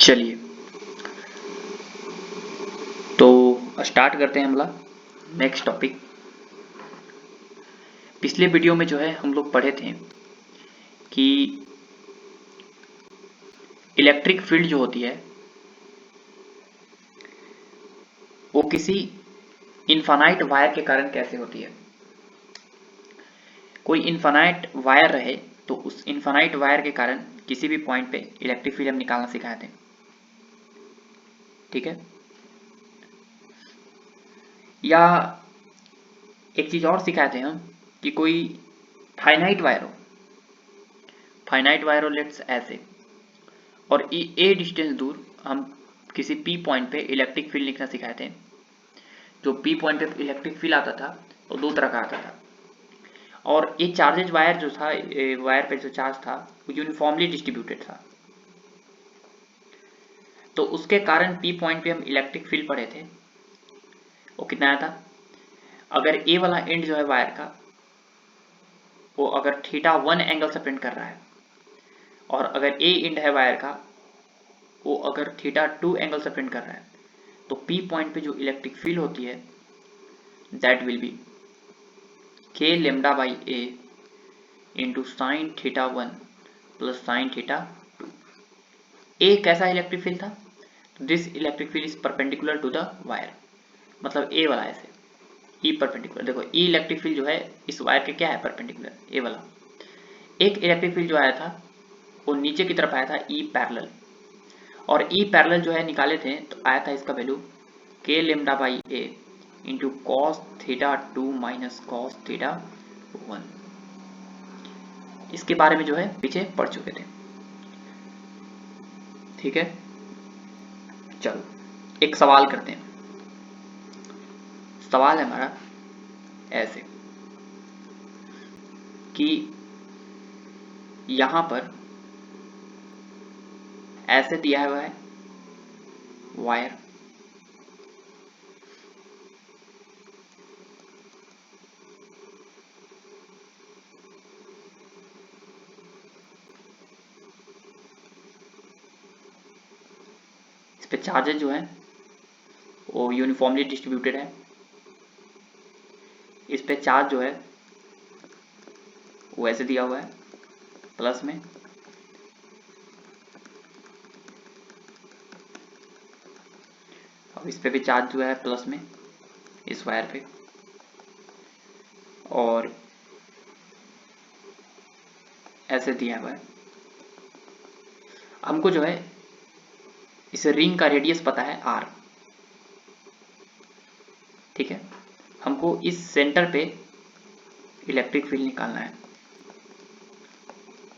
चलिए तो स्टार्ट करते हैं हमारा नेक्स्ट टॉपिक। पिछले वीडियो में जो है हम लोग पढ़े थे कि इलेक्ट्रिक फील्ड जो होती है वो किसी इनफाइनाइट वायर के कारण कैसे होती है। कोई इनफाइनाइट वायर रहे तो उस इनफाइनाइट वायर के कारण किसी भी पॉइंट पे इलेक्ट्रिक फील्ड हम निकालना सिखाए थे, ठीक है। या एक चीज और सिखाए थे हम कि कोई फाइनाइट वायर हो लेट्स ऐसे, और ए डिस्टेंस दूर हम किसी पी पॉइंट पे इलेक्ट्रिक फील्ड लिखना सिखाए थे। जो पी पॉइंट पे इलेक्ट्रिक फील्ड आता था वो दो तरह का आता था, और ये चार्जेज वायर जो था, वायर पे जो चार्ज था वो यूनिफॉर्मली डिस्ट्रीब्यूटेड था। तो उसके कारण पी पॉइंट पे हम इलेक्ट्रिक फील्ड पढ़े थे, वो कितना आया था। अगर ए वाला एंड जो है वायर का वो अगर θ1 एंगल से प्रिंट कर रहा है, और अगर ए एंड है वायर का वो अगर θ2 एंगल से प्रिंट कर रहा है, तो पी पॉइंट पे जो इलेक्ट्रिक फील्ड होती है that will be k lambda by a into sin θ1 plus sin θ2। ए कैसा इलेक्ट्रिक फील्ड था, this electric field is perpendicular to the wire, मतलब ए वाला ऐसे ई परपेंडिकुलर। देखो ई इलेक्ट्रिक फील्ड जो है इस वायर के क्या है, परपेंडिकुलर ए वाला। एक इलेक्ट्रिक फील्ड जो आया था वो नीचे की तरफ आया था ई पैरेलल, और ई पैरेलल जो है निकाले थे तो आया था इसका value k lambda by a into cos θ2 minus cos θ1। इसके बारे में जो है पीछे पढ़ चुके थे, ठीक है। चलो एक सवाल करते हैं। सवाल है हमारा ऐसे कि यहां पर ऐसे दिया हुआ है वायर, इस पे चार्जेस जो है वो यूनिफॉर्मली डिस्ट्रीब्यूटेड है। इस पे चार्ज जो है वो ऐसे दिया हुआ है प्लस में, और इस पे भी चार्ज जो है प्लस में इस वायर पे, और ऐसे दिया हुआ है। हमको जो है इस रिंग का रेडियस पता है r, ठीक है। हमको इस सेंटर पे इलेक्ट्रिक फील्ड निकालना है।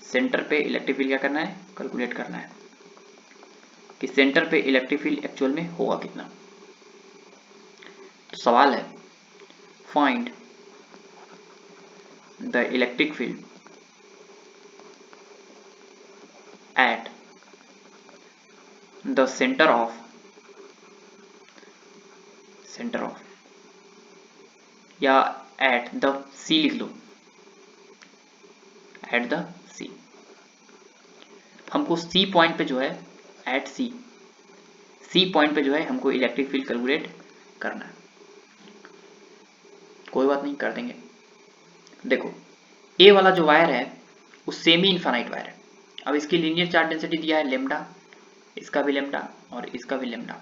सेंटर पे इलेक्ट्रिक फील्ड क्या करना है, कैलकुलेट करना है कि सेंटर पे इलेक्ट्रिक फील्ड एक्चुअल में होगा कितना। तो सवाल है find the electric field at the centre of या एट द सी लिख लो, एट द सी। हमको सी पॉइंट पे जो है एट सी पॉइंट पे जो है हमको इलेक्ट्रिक फील्ड कैलकुलेट करना है। कोई बात नहीं, कर देंगे। देखो ए वाला जो वायर है वो सेमी इनफाइनाइट वायर है। अब इसकी लीनियर चार्ज डेंसिटी दिया है लेमडा, इसका भी लेमडा और इसका भी लेमडा,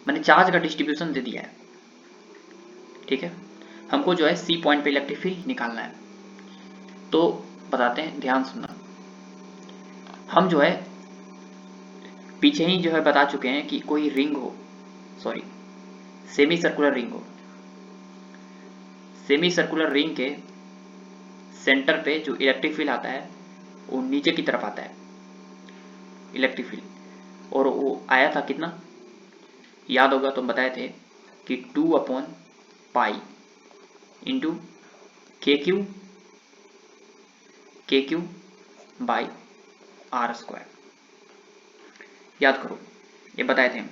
मैंने चार्ज का डिस्ट्रीब्यूशन दे दिया है, ठीक है। हमको जो है सी पॉइंट पे इलेक्ट्रिक फील्ड निकालना है। तो बताते हैं, ध्यान सुनना। हम जो है पीछे ही जो है बता चुके हैं कि कोई रिंग हो, सॉरी सेमी सर्कुलर रिंग हो, सेमी सर्कुलर रिंग के सेंटर पे जो इलेक्ट्रिक फील्ड आता है वो नीचे की तरफ आता है इलेक्ट्रिक फील्ड, और वो आया था कितना, याद होगा तो बताए थे कि 2/पाई इंटू के क्यू बाई आर स्क्वायर। याद करो ये बताए थे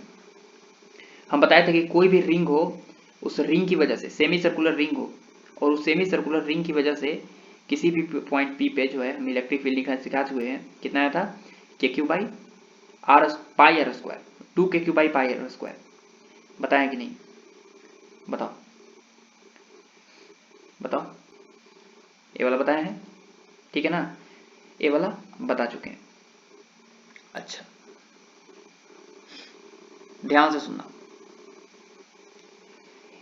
हम बताए थे कि कोई भी रिंग हो, उस रिंग की वजह से सेमी सर्कुलर रिंग हो, और उस सेमी सर्कुलर रिंग की वजह से किसी भी पॉइंट पी पे जो है हम इलेक्ट्रिक फील्ड लिखना सिखा चुके हैं। कितना आया था, k q by r pi r square, 2k³ by pi r square, बताया कि नहीं? बताओ बताओ, ये वाला बताया है, ठीक है ना, ये वाला बता चुके हैं। अच्छा ध्यान से सुनना,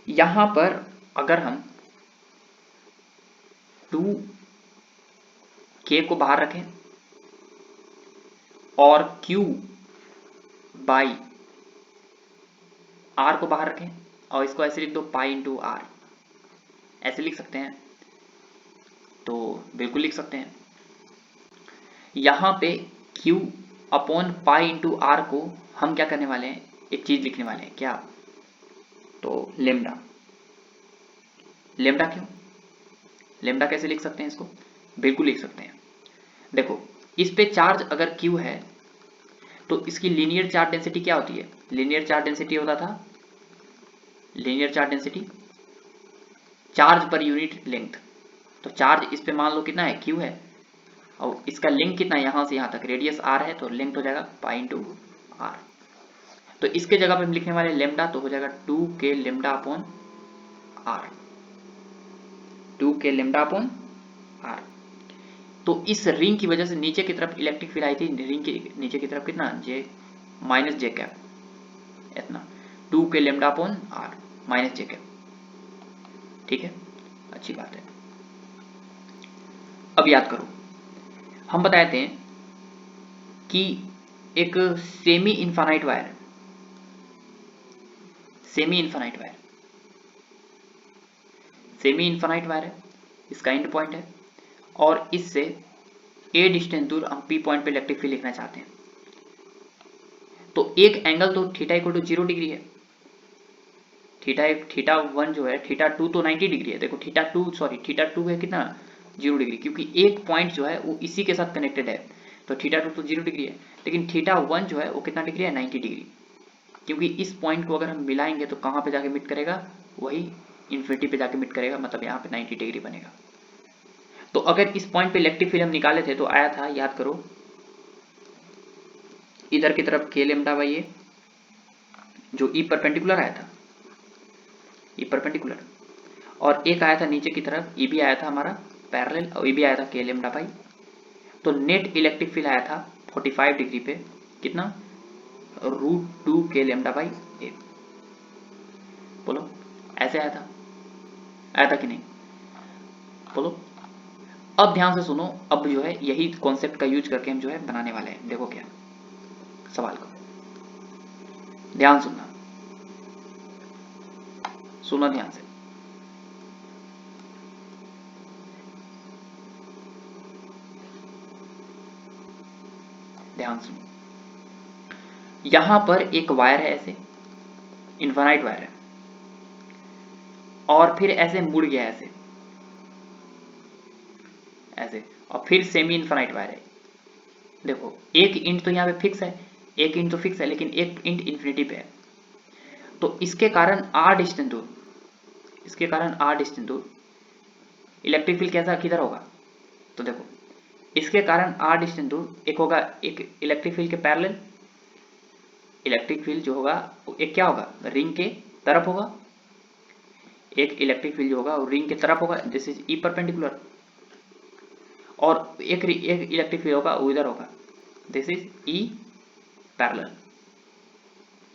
यहां पर अगर हम 2k को बाहर रखें और q बाई r को बाहर रखें और इसको ऐसे लिख दो पाई इंटू आर, ऐसे लिख सकते हैं, तो बिल्कुल लिख सकते हैं। यहां पे q upon pi into r को हम क्या करने वाले हैं, एक चीज लिखने वाले हैं, क्या? तो लेमडा। लेमडा क्यों? लेमडा कैसे लिख सकते हैं इसको? बिल्कुल लिख सकते हैं। देखो इस पे चार्ज अगर q है तो इसकी लीनियर चार्ज डेंसिटी क्या होती है? लीनियर चार्ज डेंसिटी होता था, linear charge density charge per unit length. तो चार्ज इस पे मान लो कितना है, q है, और इसका लेंथ कितना है, यहां से यहां तक रेडियस r है, तो लेंथ हो जाएगा पाई इंटू आर। तो इसके जगह पे हम लिखने वाले लेमडा, तो हो जाएगा 2k lambda upon r, 2k lambda upon r. तो इस रिंग की वजह से नीचे की तरफ इलेक्ट्रिक फील्ड आई थी, रिंग के नीचे की तरफ कितना, जे माइनस जे कैप, इतना 2k lambda upon r minus j cap, ठीक है, अच्छी बात है। अब याद करो, हम बताए थे कि एक semi infinite wire, semi infinite wire, semi infinite wire है, इसका एंड पॉइंट है, और इससे a डिस्टेंस दूर हम p पॉइंट पे इलेक्ट्रिक फील्ड लिखना चाहते हैं। तो एक एंगल तो थीटा इक्वल टू 0 डिग्री है, थीटा 1 जो है, थीटा 2 तो 90 डिग्री है। देखो थीटा 2 है कितना, 0 डिग्री, क्योंकि एक पॉइंट जो है वो इसी के साथ कनेक्टेड है, तो थीटा 2 तो 0 डिग्री है। लेकिन थीटा 1 जो है वो कितना डिग्री है, 90 डिग्री, क्योंकि इस पॉइंट को अगर हम मिलाएंगे तो कहाँ पे जाके मीट करेगा, वही इन्फिनिटी पे जाके मीट करेगा, मतलब यहाँ पे 90 डिग्री बनेगा। तो अगर इस पॉइंट पे इलेक्ट्रिक फील्ड हम निकाले थे तो आया था, याद करो, इधर की तरफ k लेमडा बाई ए, जो ई परपेंडिकुलर आया था, ई परपेंडिकुलर, और एक आया था नीचे की तरफ, ई भी आया था हमारा पैरेलल, और ई भी आया था k लेमडा बाई। तो नेट इलेक्ट्रिक फील्ड आया था 45 डिग्री पे, कितना, √2k लेमडा बाई ए। बोलो ऐसे आया था कि नहीं, बोलो। अब ध्यान से सुनो, अब जो है यही कॉन्सेप्ट का यूज करके हम जो है बनाने वाले हैं। देखो क्या सवाल को ध्यान सुनना, सुनो ध्यान से। ध्यान सुनो, यहां पर एक वायर है, ऐसे इनफाइनाइट वायर है, और फिर ऐसे मुड़ गया, ऐसे ऐसे, और फिर सेमी इनफाइनाइट वायर है। देखो एक इंच तो यहाँ पे फिक्स है, एक इंच तो फिक्स है, लेकिन एक इंच इन्फिनिटी पे है। तो इसके कारण r डिस्टेंस दूर, इसके कारण r डिस्टेंस दूर इलेक्ट्रिक फील्ड कैसा किधर होगा, तो देखो इसके कारण r डिस्टेंस दूर एक होगा, एक इलेक्ट्रिक फील्ड के पैरेलल, इलेक्ट्रिक फील्ड जो होगा एक क्या होगा, रिंग के तरफ होगा, एक इलेक्ट्रिक फील्ड जो होगा वो रिंग के तरफ होगा, दिस इज ई परपेंडिकुलर, और एक इलेक्ट्रिक फील्ड होगा वो इधर होगा, this is E parallel,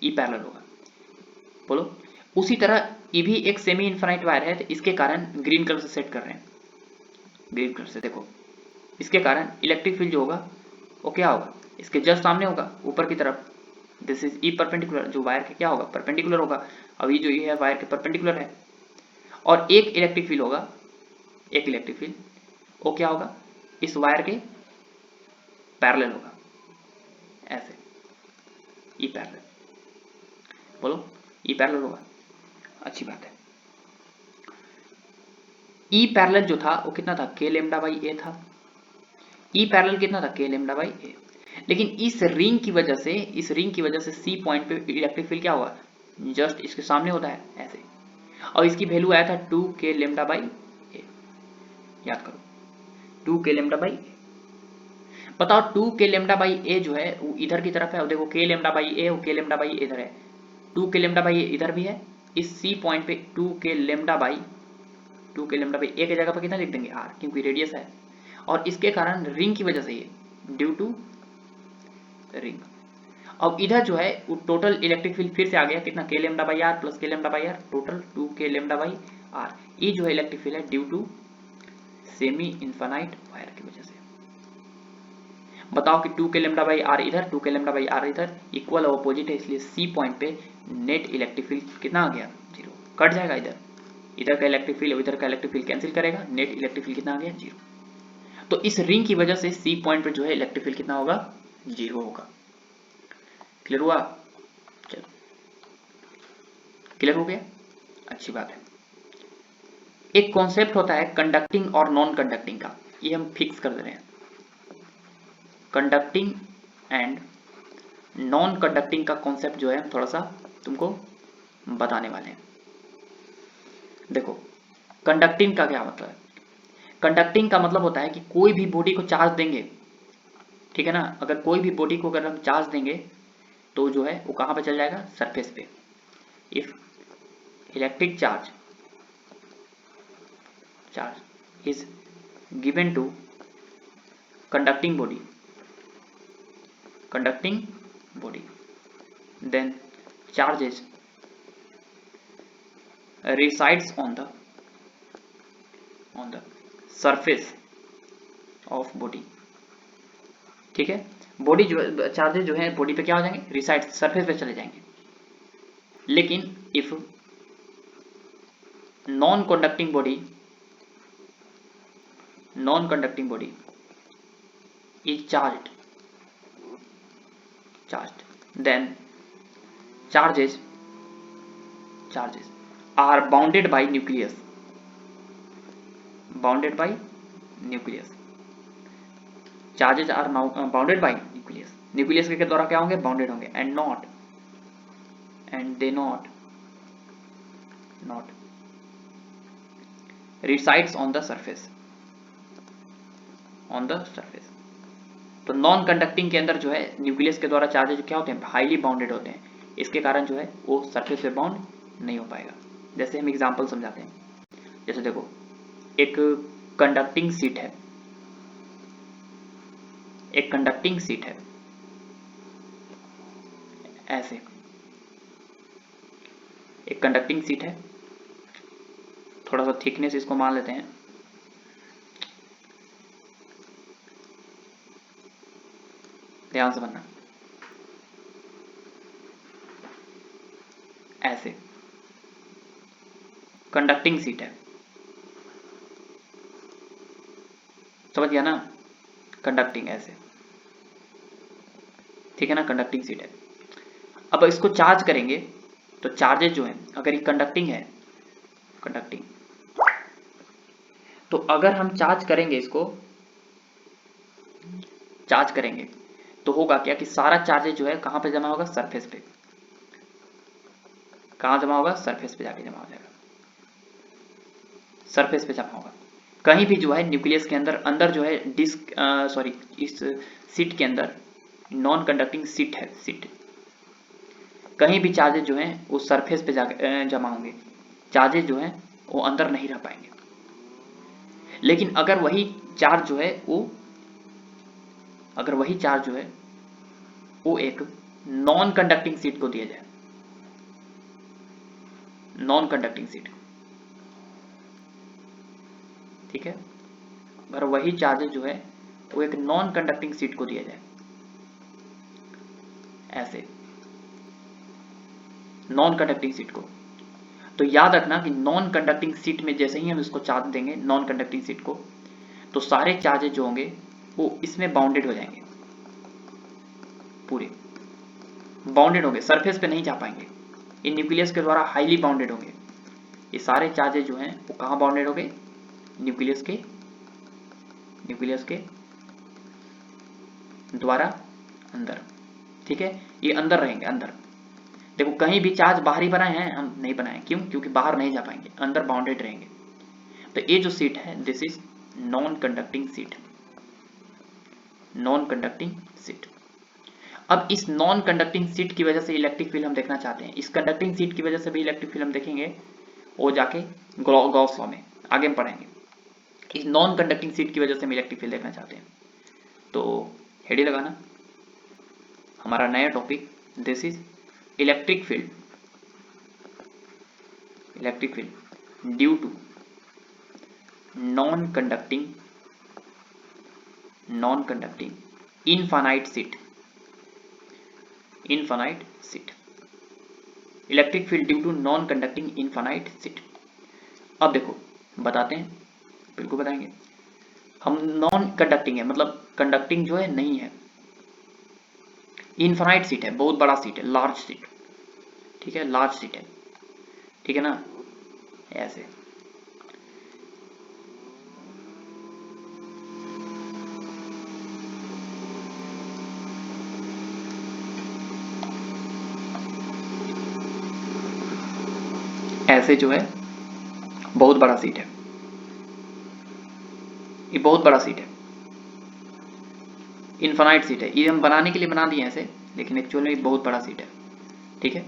E parallel होगा। बोलो उसी तरह ये भी एक सेमी इनफाइनाइट वायर है, तो इसके कारण ग्रीन कलर से सेट कर रहे हैं, ग्रीन कलर से देखो, इसके कारण इलेक्ट्रिक फील्ड जो होगा वो क्या होगा, इसके जस्ट सामने होगा, ऊपर की तरफ, दिस इज ई परपेंडिकुलर, जो वायर के क्या होगा, परपेंडिकुलर होगा। अब ये जो ये है वायर के परपेंडिकुलर है, और एक इलेक्ट्रिक फील्ड होगा, एक इलेक्ट्रिक फील्ड वो क्या होगा, इस वायर के पैरेलल होगा, ऐसे ई पैरेलल, बोलो ई पैरेलल होगा, अच्छी बात है। ई पैरेलल जो था वो कितना था, k लेमडा बाई ए था, ई पैरेलल कितना था, k लेमडा बाई ए। लेकिन इस रिंग की वजह से, इस रिंग की वजह से सी पॉइंट पे इलेक्ट्रिक फील्ड क्या हुआ, जस्ट इसके सामने होता है ऐसे, और इसकी वैल्यू आया था 2k लेमडा बाई ए, याद करो 2k लेमडा बाई ए। बताओ 2k लेमडा बाई ए जो है वो इधर की तरफ है, और देखो k लेमडा बाई ए और k लेमडा बाई इधर है, 2k लेमडा बाई ए इधर भी है, इस C पॉइंट पे 2k लेमडा बाई ए के जगह पर कितना लिख देंगे r, क्योंकि रेडियस है, और इसके कारण रिंग की वजह से ये ड्यू टू रिंग। अब इधर जो है वो टोटल इलेक्ट्रिक फील्ड फिर से आ गया कितना, k lambda by R plus k lambda by R, total 2k lambda by R. ये जो है इलेक्ट्रिक फील्ड है due to semi infinite wire की वजह से। बताओ कि 2k लेमडा बाई आर इधर, 2k लेमडा बाई आर इधर, इक्वल और अपोजिट है, इसलिए C पॉइंट पे नेट इलेक्ट्रिक फील्ड कितना आ गया, 0, कट जाएगा इधर, इधर का इलेक्ट्रिक फील्ड इधर का इलेक्ट्रिक फील्ड कैंसिल करेगा, नेट इलेक्ट्रिक फील्ड कितना आ गया, 0। तो इस रिंग की वजह से C पॉइंट पे जो है इलेक्ट्रिक फील्ड कितना होगा, 0 होगा। क्लियर हुआ, चलो क्लियर हो गया, अच्छी बात है। एक कॉन्सेप्ट होता है कंडक्टिंग और नॉन कंडक्टिंग का, ये हम फिक्स कर दे रहे हैं। कंडक्टिंग एंड नॉन कंडक्टिंग का कॉन्सेप्ट जो है थोड़ा सा तुमको बताने वाले हैं। देखो कंडक्टिंग का क्या मतलब है, कंडक्टिंग का मतलब होता है कि कोई भी बॉडी को चार्ज देंगे, ठीक है ना, अगर कोई भी बॉडी को अगर हम चार्ज देंगे तो जो है वो कहां पे चल जाएगा, सरफेस पे। If electric charge is given to conducting body then charges resides on the surface of body, ठीक है। बॉडी जो चार्जेस जो है बॉडी पे क्या हो जाएंगे, रिसाइड सरफेस पे चले जाएंगे। लेकिन if non conducting body is charged then charges are bounded by nucleus charges are bounded by nucleus के द्वारा क्या होंगे, बाउंडेड होंगे, and they not resides on the surface तो नॉन कंडक्टिंग के अंदर जो है न्यूक्लियस के द्वारा चार्जेज क्या होते हैं, हाईली बाउंडेड होते हैं, इसके कारण जो है वो सरफेस पे बाउंड नहीं हो पाएगा। जैसे हम एग्जांपल समझाते हैं, जैसे देखो एक कंडक्टिंग सीट है, ऐसे एक कंडक्टिंग सीट है, थोड़ा सा थिकनेस इसको मान लेते हैं, ध्यान से बनना, ऐसे कंडक्टिंग सीट है, समझ गया ना, कंडक्टिंग ऐसे, ठीक है ना, कंडक्टिंग सीट है। अब इसको चार्ज करेंगे तो चार्जेस जो है, अगर ये कंडक्टिंग है, तो अगर हम चार्ज करेंगे, इसको चार्ज करेंगे तो होगा क्या कि सारा चार्जेस जो है कहां पे जमा होगा, सरफेस पे। कहां जमा होगा, सरफेस पे जाके जमा हो जाएगा, सरफेस पे जमा होगा। कहीं भी जो है न्यूक्लियस के अंदर जो है इस सीट के अंदर, नॉन कंडक्टिंग सीट है, कहीं भी चार्जेस जो हैं वो सरफेस पे जाके जमा होंगे, चार्जेस जो हैं वो अंदर नहीं रह पाएंगे। लेकिन अगर वही चार्ज जो है वो एक नॉन कंडक्टिंग सीट को दिया जाए, नॉन कंडक्टिंग सीट, ठीक है, अगर वही चार्जेस जो है वो एक नॉन कंडक्टिंग सीट को दिया जाए, ऐसे नॉन कंडक्टिंग सीट को, तो याद रखना कि नॉन कंडक्टिंग सीट में जैसे ही हम इसको चार्ज देंगे, नॉन कंडक्टिंग सीट को, तो सारे चार्जेस जो होंगे वो इसमें बाउंडेड हो जाएंगे, पूरे बाउंडेड होंगे, सरफेस पे नहीं जा पाएंगे, इन न्यूक्लियस के द्वारा हाईली बाउंडेड होंगे। ये सारे चार्जेस जो हैं वो कहां बाउंडेड होंगे, न्यूक्लियस के द्वारा अंदर, ठीक है, ये अंदर रहेंगे, अंदर। देखो कहीं भी चार्ज बाहरी बनाए हैं, हम नहीं बनाए, क्यों, क्योंकि बाहर नहीं जा पाएंगे, अंदर बाउंडेड रहेंगे। तो ये जो सीट है, this is non conducting seat, non conducting seat. अब इस नॉन कंडक्टिंग सीट की वजह से इलेक्ट्रिक फील्ड हम देखना चाहते हैं। इस कंडक्टिंग सीट की वजह से भी इलेक्ट्रिक फील्ड हम देखेंगे, वो जाके गॉस लॉ में आगे हम पढ़ेंगे। इस नॉन कंडक्टिंग सीट की वजह से हम इलेक्ट्रिक फील्ड देखना चाहते हैं। तो हेडी लगाना, हमारा नया topic, this is electric field due to non conducting infinite sheet. Electric field due to non conducting infinite sheet. अब देखो बताते हैं, बिल्कुल बताएंगे। हम नॉन कंडक्टिंग है मतलब कंडक्टिंग जो है नहीं है, इनफाइनाइट सीट है, बहुत बड़ा सीट है, लार्ज सीट, ठीक है, लार्ज सीट है, ठीक है ना, ऐसे। ऐसे जो है बहुत बड़ा सीट है, ये बहुत बड़ा सीट है, इनफाइनाइट सीट है। ये हम बनाने के लिए बना दिए ऐसे, लेकिन एक्चुअल में बहुत बड़ा सीट है, ठीक है,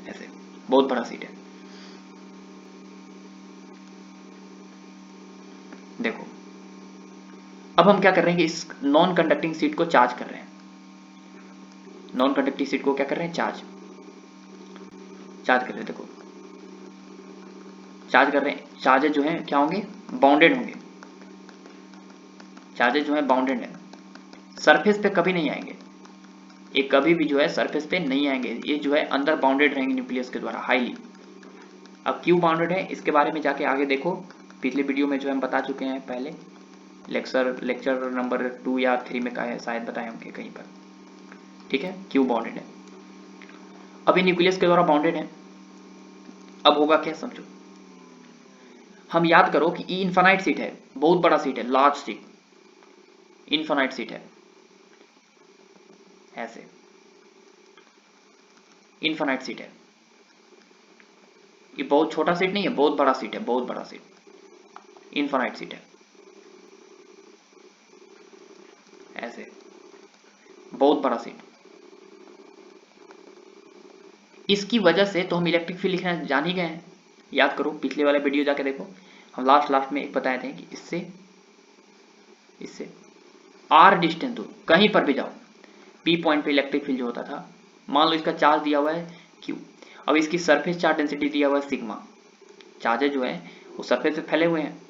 ऐसे बहुत बड़ा सीट है। देखो अब हम क्या कर रहे हैं कि इस नॉन कंडक्टिंग सीट को चार्ज कर रहे हैं। नॉन कंडक्टिंग सीट को क्या कर रहे हैं, चार्ज कर रहे हैं। देखो चार्ज कर रहे हैं, चार्जेज जो है क्या होंगे, बाउंडेड होंगे। चार्जेज जो है बाउंडेड है, सरफेस पे कभी नहीं आएंगे, ये कभी भी जो है सरफेस पे नहीं आएंगे, ये जो है अंदर बाउंडेड रहेंगे न्यूक्लियस के द्वारा हाईली। अब क्यों बाउंडेड है इसके बारे में जाके आगे देखो, पिछले वीडियो में जो हम बता चुके हैं पहले, लेक्चर नंबर 2 या 3 में का है शायद, बताए होंगे कहीं पर, ठीक है, क्यों बाउंडेड है। अब ये न्यूक्लियस के द्वारा बाउंडेड है। अब होगा क्या समझो, हम याद करो कि ई इनफाइनाइट सीट है, बहुत बड़ा सीट है, लार्ज सीट, इनफाइनाइट सीट है, ऐसे इनफाइनाइट सीट है। ये बहुत छोटा सीट नहीं है, बहुत बड़ा सीट है, बहुत बड़ा सीट, इनफाइनाइट सीट है, ऐसे बहुत बड़ा सीट। इसकी वजह से तो हम इलेक्ट्रिक फील्ड लिखना जान ही गए हैं, याद करो पिछले वाले वीडियो जाके देखो, हम लास्ट में एक बताए थे कि इससे आर डिस्टेंस दूर कहीं पर भी जाओ, पी पॉइंट पे इलेक्ट्रिक फील्ड जो होता था, मान लो इसका चार्ज दिया हुआ है क्यू, अब इसकी सरफेस चार्ज डेंसिटी दिया हुआ है सिग्मा, चार्जेज जो है वो सरफेस पे फैले हुए हैं,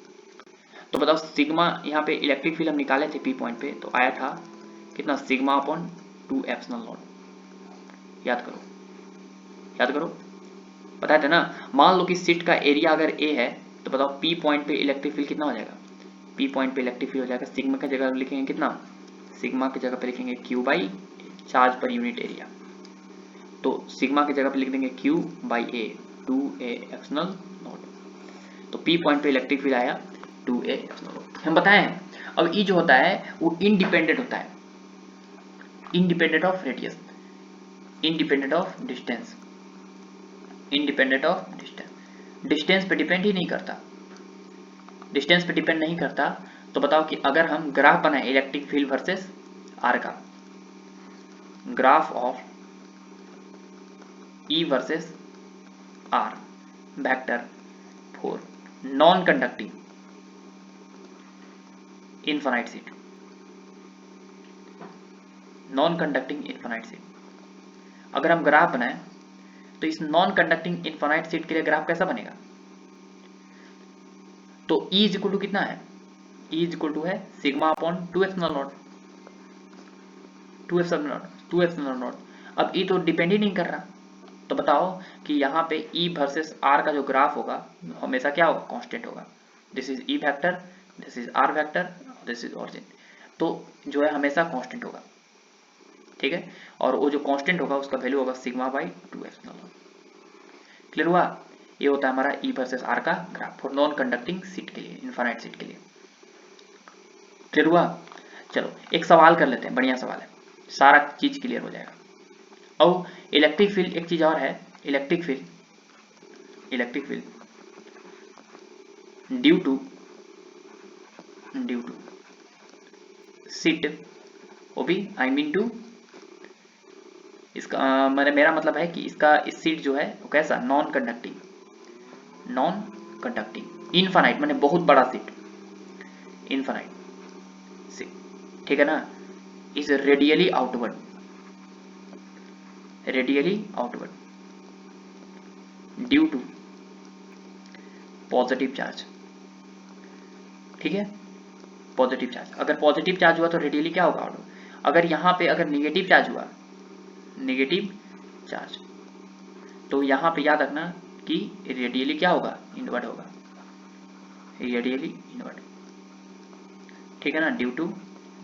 तो बताओ सिग्मा, यहाँ पे इलेक्ट्रिक फील्ड हम निकाले थे पी पॉइंट पे, तो आया था कितना, सिग्मा अपॉन 2 एप्सिलॉन नॉट। याद करो बताया था ना। मान लो कि सीट का एरिया अगर ए है, तो बताओ पी पॉइंट पे इलेक्ट्रिक फील्ड कितना हो जाएगा, पी पॉइंट पे इलेक्ट्रिक फील्ड हो जाएगा, सिग्मा की जगह लिखेंगे कितना, सिग्मा की जगह पे लिखेंगे Q by charge per unit area, तो सिग्मा की जगह पे लिख देंगे Q by A, 2a external not, तो पी पॉइंट पे इलेक्ट्रिक फील्ड आया 2a एक्सटर्नल नॉट, हम बताए हैं। अब ई जो होता है वो इंडिपेंडेंट होता है, independent of radius, independent of distance, distance पे डिपेंड ही नहीं करता, डिस्टेंस पे डिपेंड नहीं करता। तो बताओ कि अगर हम ग्राफ बनाए इलेक्ट्रिक फील्ड वर्सेस आर का, graph of E versus r vector for non conducting infinite sheet, non conducting infinite sheet, अगर हम ग्राफ बनाए तो इस नॉन कंडक्टिंग इनफाइनाइट सीट के लिए ग्राफ कैसा बनेगा, तो E इज इक्वल टू कितना है, E इज इक्वल टू है sigma upon 2 epsilon naught, 2 epsilon naught. अब E तो डिपेंड ही नहीं कर रहा, तो बताओ कि यहाँ पे E वर्सेस R का जो ग्राफ होगा हमेशा क्या होगा, कांस्टेंट होगा। This is E vector, this is R vector, this is origin, तो जो है हमेशा कांस्टेंट होगा, ठीक है, और वो जो कांस्टेंट होगा उसका वैल्यू होगा sigma by 2 epsilon not. Clear हुआ, ये होता है हमारा E वर्सेस R का graph for non conducting seat के लिए, इनफाइनाइट सीट के लिए। क्लियर हुआ, चलो एक सवाल कर लेते हैं, बढ़िया सवाल है, सारा चीज क्लियर हो जाएगा। अब इलेक्ट्रिक फील्ड एक चीज और है, electric field due to due to sheet, वो भी आई मीन टू, इसका मेरा मतलब है कि इसका इस सीट जो है वो कैसा, non conducting, non conducting, infinite माने बहुत बड़ा सीट, इनफाइनाइट सीट, ठीक है ना, is radially outward, radially outward due to positive charge, ठीक है, पॉजिटिव चार्ज, अगर पॉजिटिव चार्ज हुआ तो रेडियली क्या होगा आउटवर्ड, अगर यहाँ पे अगर निगेटिव चार्ज हुआ, नेगेटिव चार्ज, तो यहाँ पे याद रखना कि रेडियली क्या होगा, इनवर्ड होगा, रेडियली इनवर्ड, ठीक है ना, ड्यू टू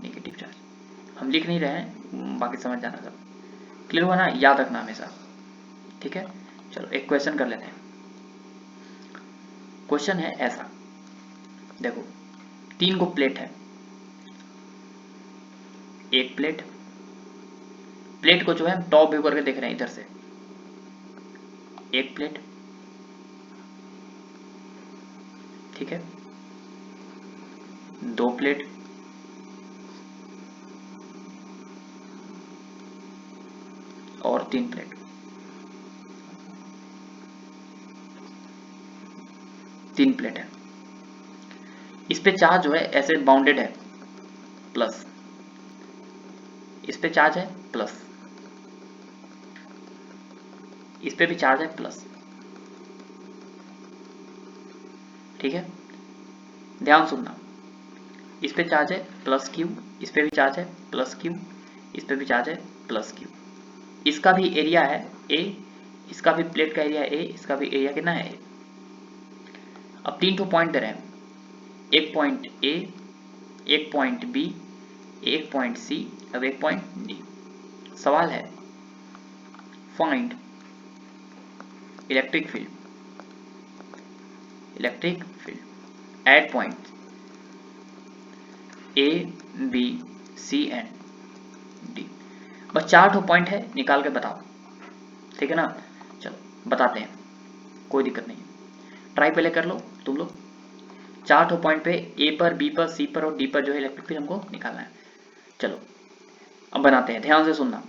नेगेटिव चार्ज, हम लिख नहीं रहे हैं, बाकी समझ जाना सब, क्लियर हुआ ना, याद रखना हमेशा, ठीक है। चलो एक क्वेश्चन कर लेते हैं, क्वेश्चन है ऐसा, देखो 3 को प्लेट है, एक प्लेट, प्लेट को जो है हम टॉप व्यू करके देख रहे हैं इधर से, एक प्लेट, ठीक है, 2 प्लेट, और 3 प्लेट, 3 प्लेट है, इस पे चार्ज जो है ऐसे बाउंडेड है प्लस, इस पे चार्ज है प्लस, इस पे भी चार्ज है प्लस, ठीक है, ध्यान सुनना, इस पे चार्ज है प्लस क्यू, इस पे भी चार्ज है प्लस क्यू, इस पे भी चार्ज है प्लस क्यू, इसका भी एरिया है ए, इसका भी प्लेट का एरिया ए, इसका भी एरिया कितना है ए। अब 3 पॉइंट दे रहे हैं, एक पॉइंट ए, एक पॉइंट बी, एक पॉइंट सी, अब एक पॉइंट डी, सवाल है find electric field, electric field at point A B C and D, बस 4 पॉइंट है, निकाल के बताओ, ठीक है ना, चलो बताते हैं, कोई दिक्कत नहीं है, ट्राई पहले कर लो तुम लोग, 4 पॉइंट पे ए पर, बी पर, सी पर और डी पर जो है इलेक्ट्रिक फील्ड हमको निकालना है, चलो अब बनाते हैं, ध्यान से सुनना,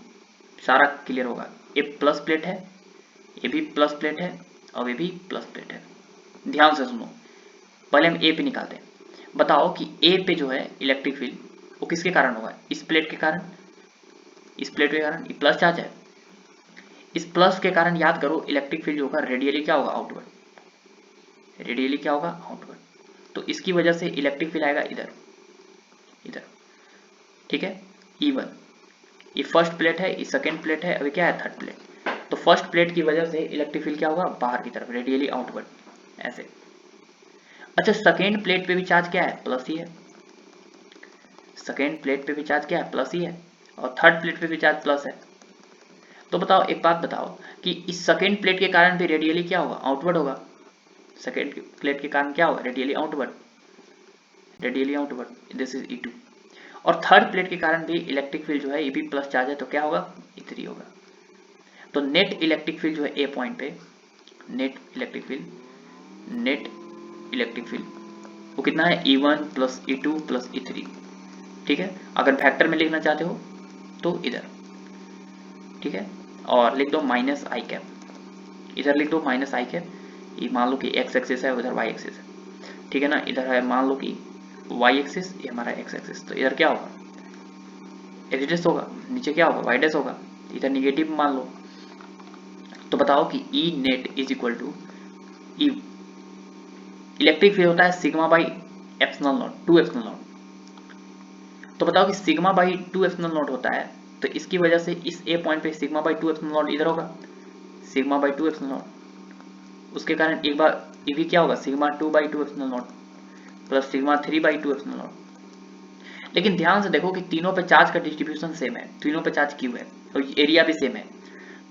सारा क्लियर होगा, ए प्लस प्लेट है, ये भी प्लस प्लेट है, और ये भी प्लस प्लेट है, ध्यान से सुनो, पहले हम ए पे निकालते हैं, बताओ कि ए पे जो है इलेक्ट्रिक फील्ड वो किसके कारण होगा, इस प्लेट के कारण, इस प्लेट के कारण, ये प्लस चार्ज है, इस प्लस के कारण याद करो इलेक्ट्रिक फील्ड जो होगा रेडियली क्या होगा, आउटवर्ड, रेडियली क्या होगा, आउटवर्ड, तो इसकी वजह से इलेक्ट्रिक फील्ड आएगा इधर, इधर, ठीक है, E1, ये फर्स्ट प्लेट है, ये सेकेंड प्लेट है, अभी क्या है थर्ड प्लेट, तो फर्स्ट प्लेट की वजह से इलेक्ट्रिक फील्ड क्या होगा, बाहर की तरफ, रेडियली आउटवर्ड, ऐसे। अच्छा सेकेंड प्लेट पे भी चार्ज क्या है, प्लस ही है, सेकेंड प्लेट पे भी चार्ज क्या है, प्लस ही है, और थर्ड प्लेट पे भी चार्ज प्लस है, तो बताओ एक बात बताओ कि इस सेकेंड प्लेट के कारण भी रेडियली क्या होगा, आउटवर्ड होगा, सेकेंड प्लेट के कारण क्या होगा, radially outward, radially outward, this is E2, और थर्ड प्लेट के कारण भी इलेक्ट्रिक फील्ड जो है ये भी प्लस चार्ज है, तो क्या होगा, E3 होगा, तो नेट इलेक्ट्रिक फील्ड जो है ए पॉइंट पे, net electric field, net electric field वो कितना है, E1 plus E2 plus E3, ठीक है, अगर वेक्टर में लिखना चाहते हो तो इधर, ठीक है, और लिख दो माइनस आई कैप, इधर लिख दो माइनस आई कैप, ये मान लो कि एक्स एक्सिस है, उधर वाई एक्सिस है, ठीक है ना, इधर है मान लो कि वाई एक्सिस, ये हमारा एक्स एक्सिस, तो इधर क्या होगा, एक्स डैश होगा, नीचे क्या होगा, वाई डैश होगा, इधर निगेटिव मान लो, तो बताओ कि E net is equal to E, electric field होता है sigma by epsilon naught, 2 epsilon naught, तो बताओ कि सिग्मा बाई 2 एप्सिलॉन नॉट होता है, तो इसकी वजह से इस ए पॉइंट पे सिग्मा बाई 2 एप्सिलॉन नॉट इधर होगा, सिग्मा बाई 2 एप्सिलॉन नॉट, उसके कारण एक बार ये भी क्या होगा, sigma 2 by 2 epsilon naught plus sigma 3 by 2 epsilon not, लेकिन ध्यान से देखो कि तीनों पे चार्ज का डिस्ट्रीब्यूशन सेम है, तीनों पे चार्ज क्यू है और एरिया भी सेम है,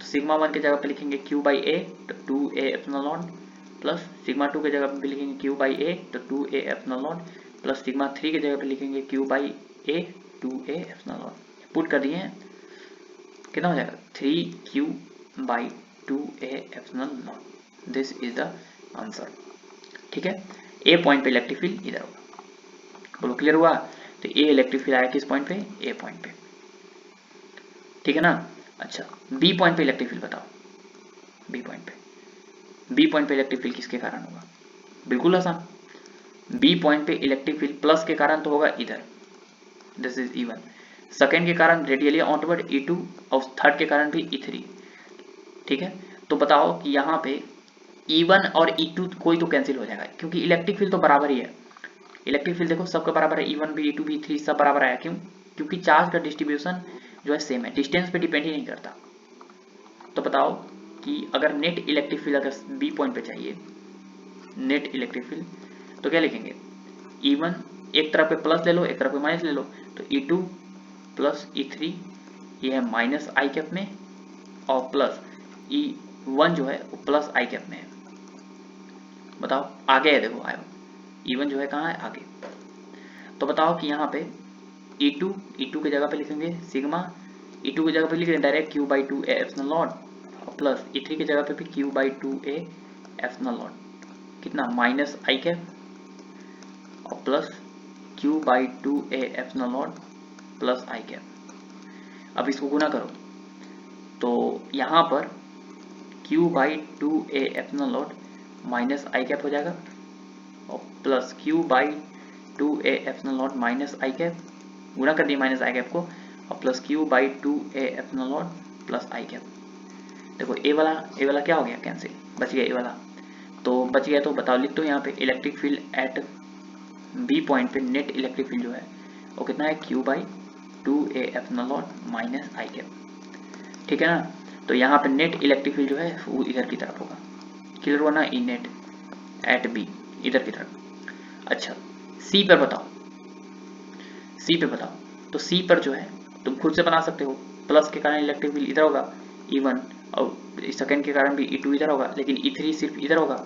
तो सिग्मा 1 की जगह पे लिखेंगे क्यू बाई ए, तो 2a epsilon naught, plus sigma 2 की जगह पे लिखेंगे क्यू बाई ए, तो 2a epsilon naught, plus sigma 3 की जगह पे लिखेंगे Q by A, 2a epsilon not, put कर दिए हैं, कितना हो जाएगा 3q by 2a epsilon not, this is the answer, ठीक है, ए पॉइंट पे इलेक्ट्रिक फील्ड इधर होगा, बोलो क्लियर हुआ। तो ए इलेक्ट्रिक फील्ड आया किस पॉइंट पे, ए पॉइंट पे, ठीक है ना। अच्छा बी पॉइंट पे इलेक्ट्रिक फील्ड बताओ, बी पॉइंट पे इलेक्ट्रिक फील्ड किसके कारण होगा, बिल्कुल आसान, बी पॉइंट पे इलेक्ट्रिक फील्ड प्लस के कारण तो होगा इधर, दिस इज E1, सेकेंड के कारण रेडियली आउटवर्ड E2 और थर्ड के कारण भी E3, ठीक है। तो बताओ कि यहाँ पे E1 और E2 कोई तो कैंसिल हो जाएगा क्योंकि इलेक्ट्रिक फील्ड तो बराबर ही है, इलेक्ट्रिक फील्ड देखो सबका बराबर है, E1 भी E2 भी E3 सब बराबर आया, क्यों, क्योंकि चार्ज का डिस्ट्रीब्यूशन जो है सेम है, डिस्टेंस पे डिपेंड ही नहीं करता। तो बताओ कि अगर नेट इलेक्ट्रिक फील्ड अगर बी पॉइंट पे चाहिए, नेट इलेक्ट्रिक फील्ड, तो क्या लिखेंगे, E1 एक तरफ पे प्लस ले लो एक तरफ पे माइनस ले लो, तो E2 प्लस E3 ये है माइनस आई कैप में, और प्लस E1 जो है वो प्लस आई कैप में है। बताओ आगे है, देखो आयो E1 जो है कहाँ है, आगे। तो बताओ कि यहाँ पे E2 की जगह पे लिखेंगे सिग्मा, E2 की जगह पे लिख रहे हैं डायरेक्ट Q/2A एप्सिलॉन नॉट, और प्लस E3 की जगह पे भी Q/2A एप्सिलॉन नॉट, कितना माइनस आई कैप और plus Q/2A epsilon naught plus आई कैप। अब इसको गुना करो तो यहाँ पर Q/2A epsilon naught minus i cap हो जाएगा और plus Q/2A epsilon naught minus i cap, गुणा कर दिए माइनस आई कैप को, और plus Q/2A epsilon naught plus आई कैप। देखो ए वाला क्या हो गया, कैंसिल, बच गया ए वाला, तो बच गया। तो बताओ लिख दो यहाँ पे electric field at B point पे, नेट इलेक्ट्रिक फील्ड जो है वो कितना है, Q/2A epsilon naught minus i cap, ठीक है ना। तो यहाँ पे नेट इलेक्ट्रिक फील्ड जो है वो इधर की तरफ होगा, क्लियर हुआ ना, ई नेट एट बी इधर की तरफ। अच्छा सी पर बताओ, सी पे बताओ, तो सी पर जो है तुम खुद से बना सकते हो, प्लस के कारण इलेक्ट्रिक फील्ड इधर होगा E1, और सेकंड के कारण भी E2 इधर होगा, लेकिन E3 सिर्फ इधर होगा,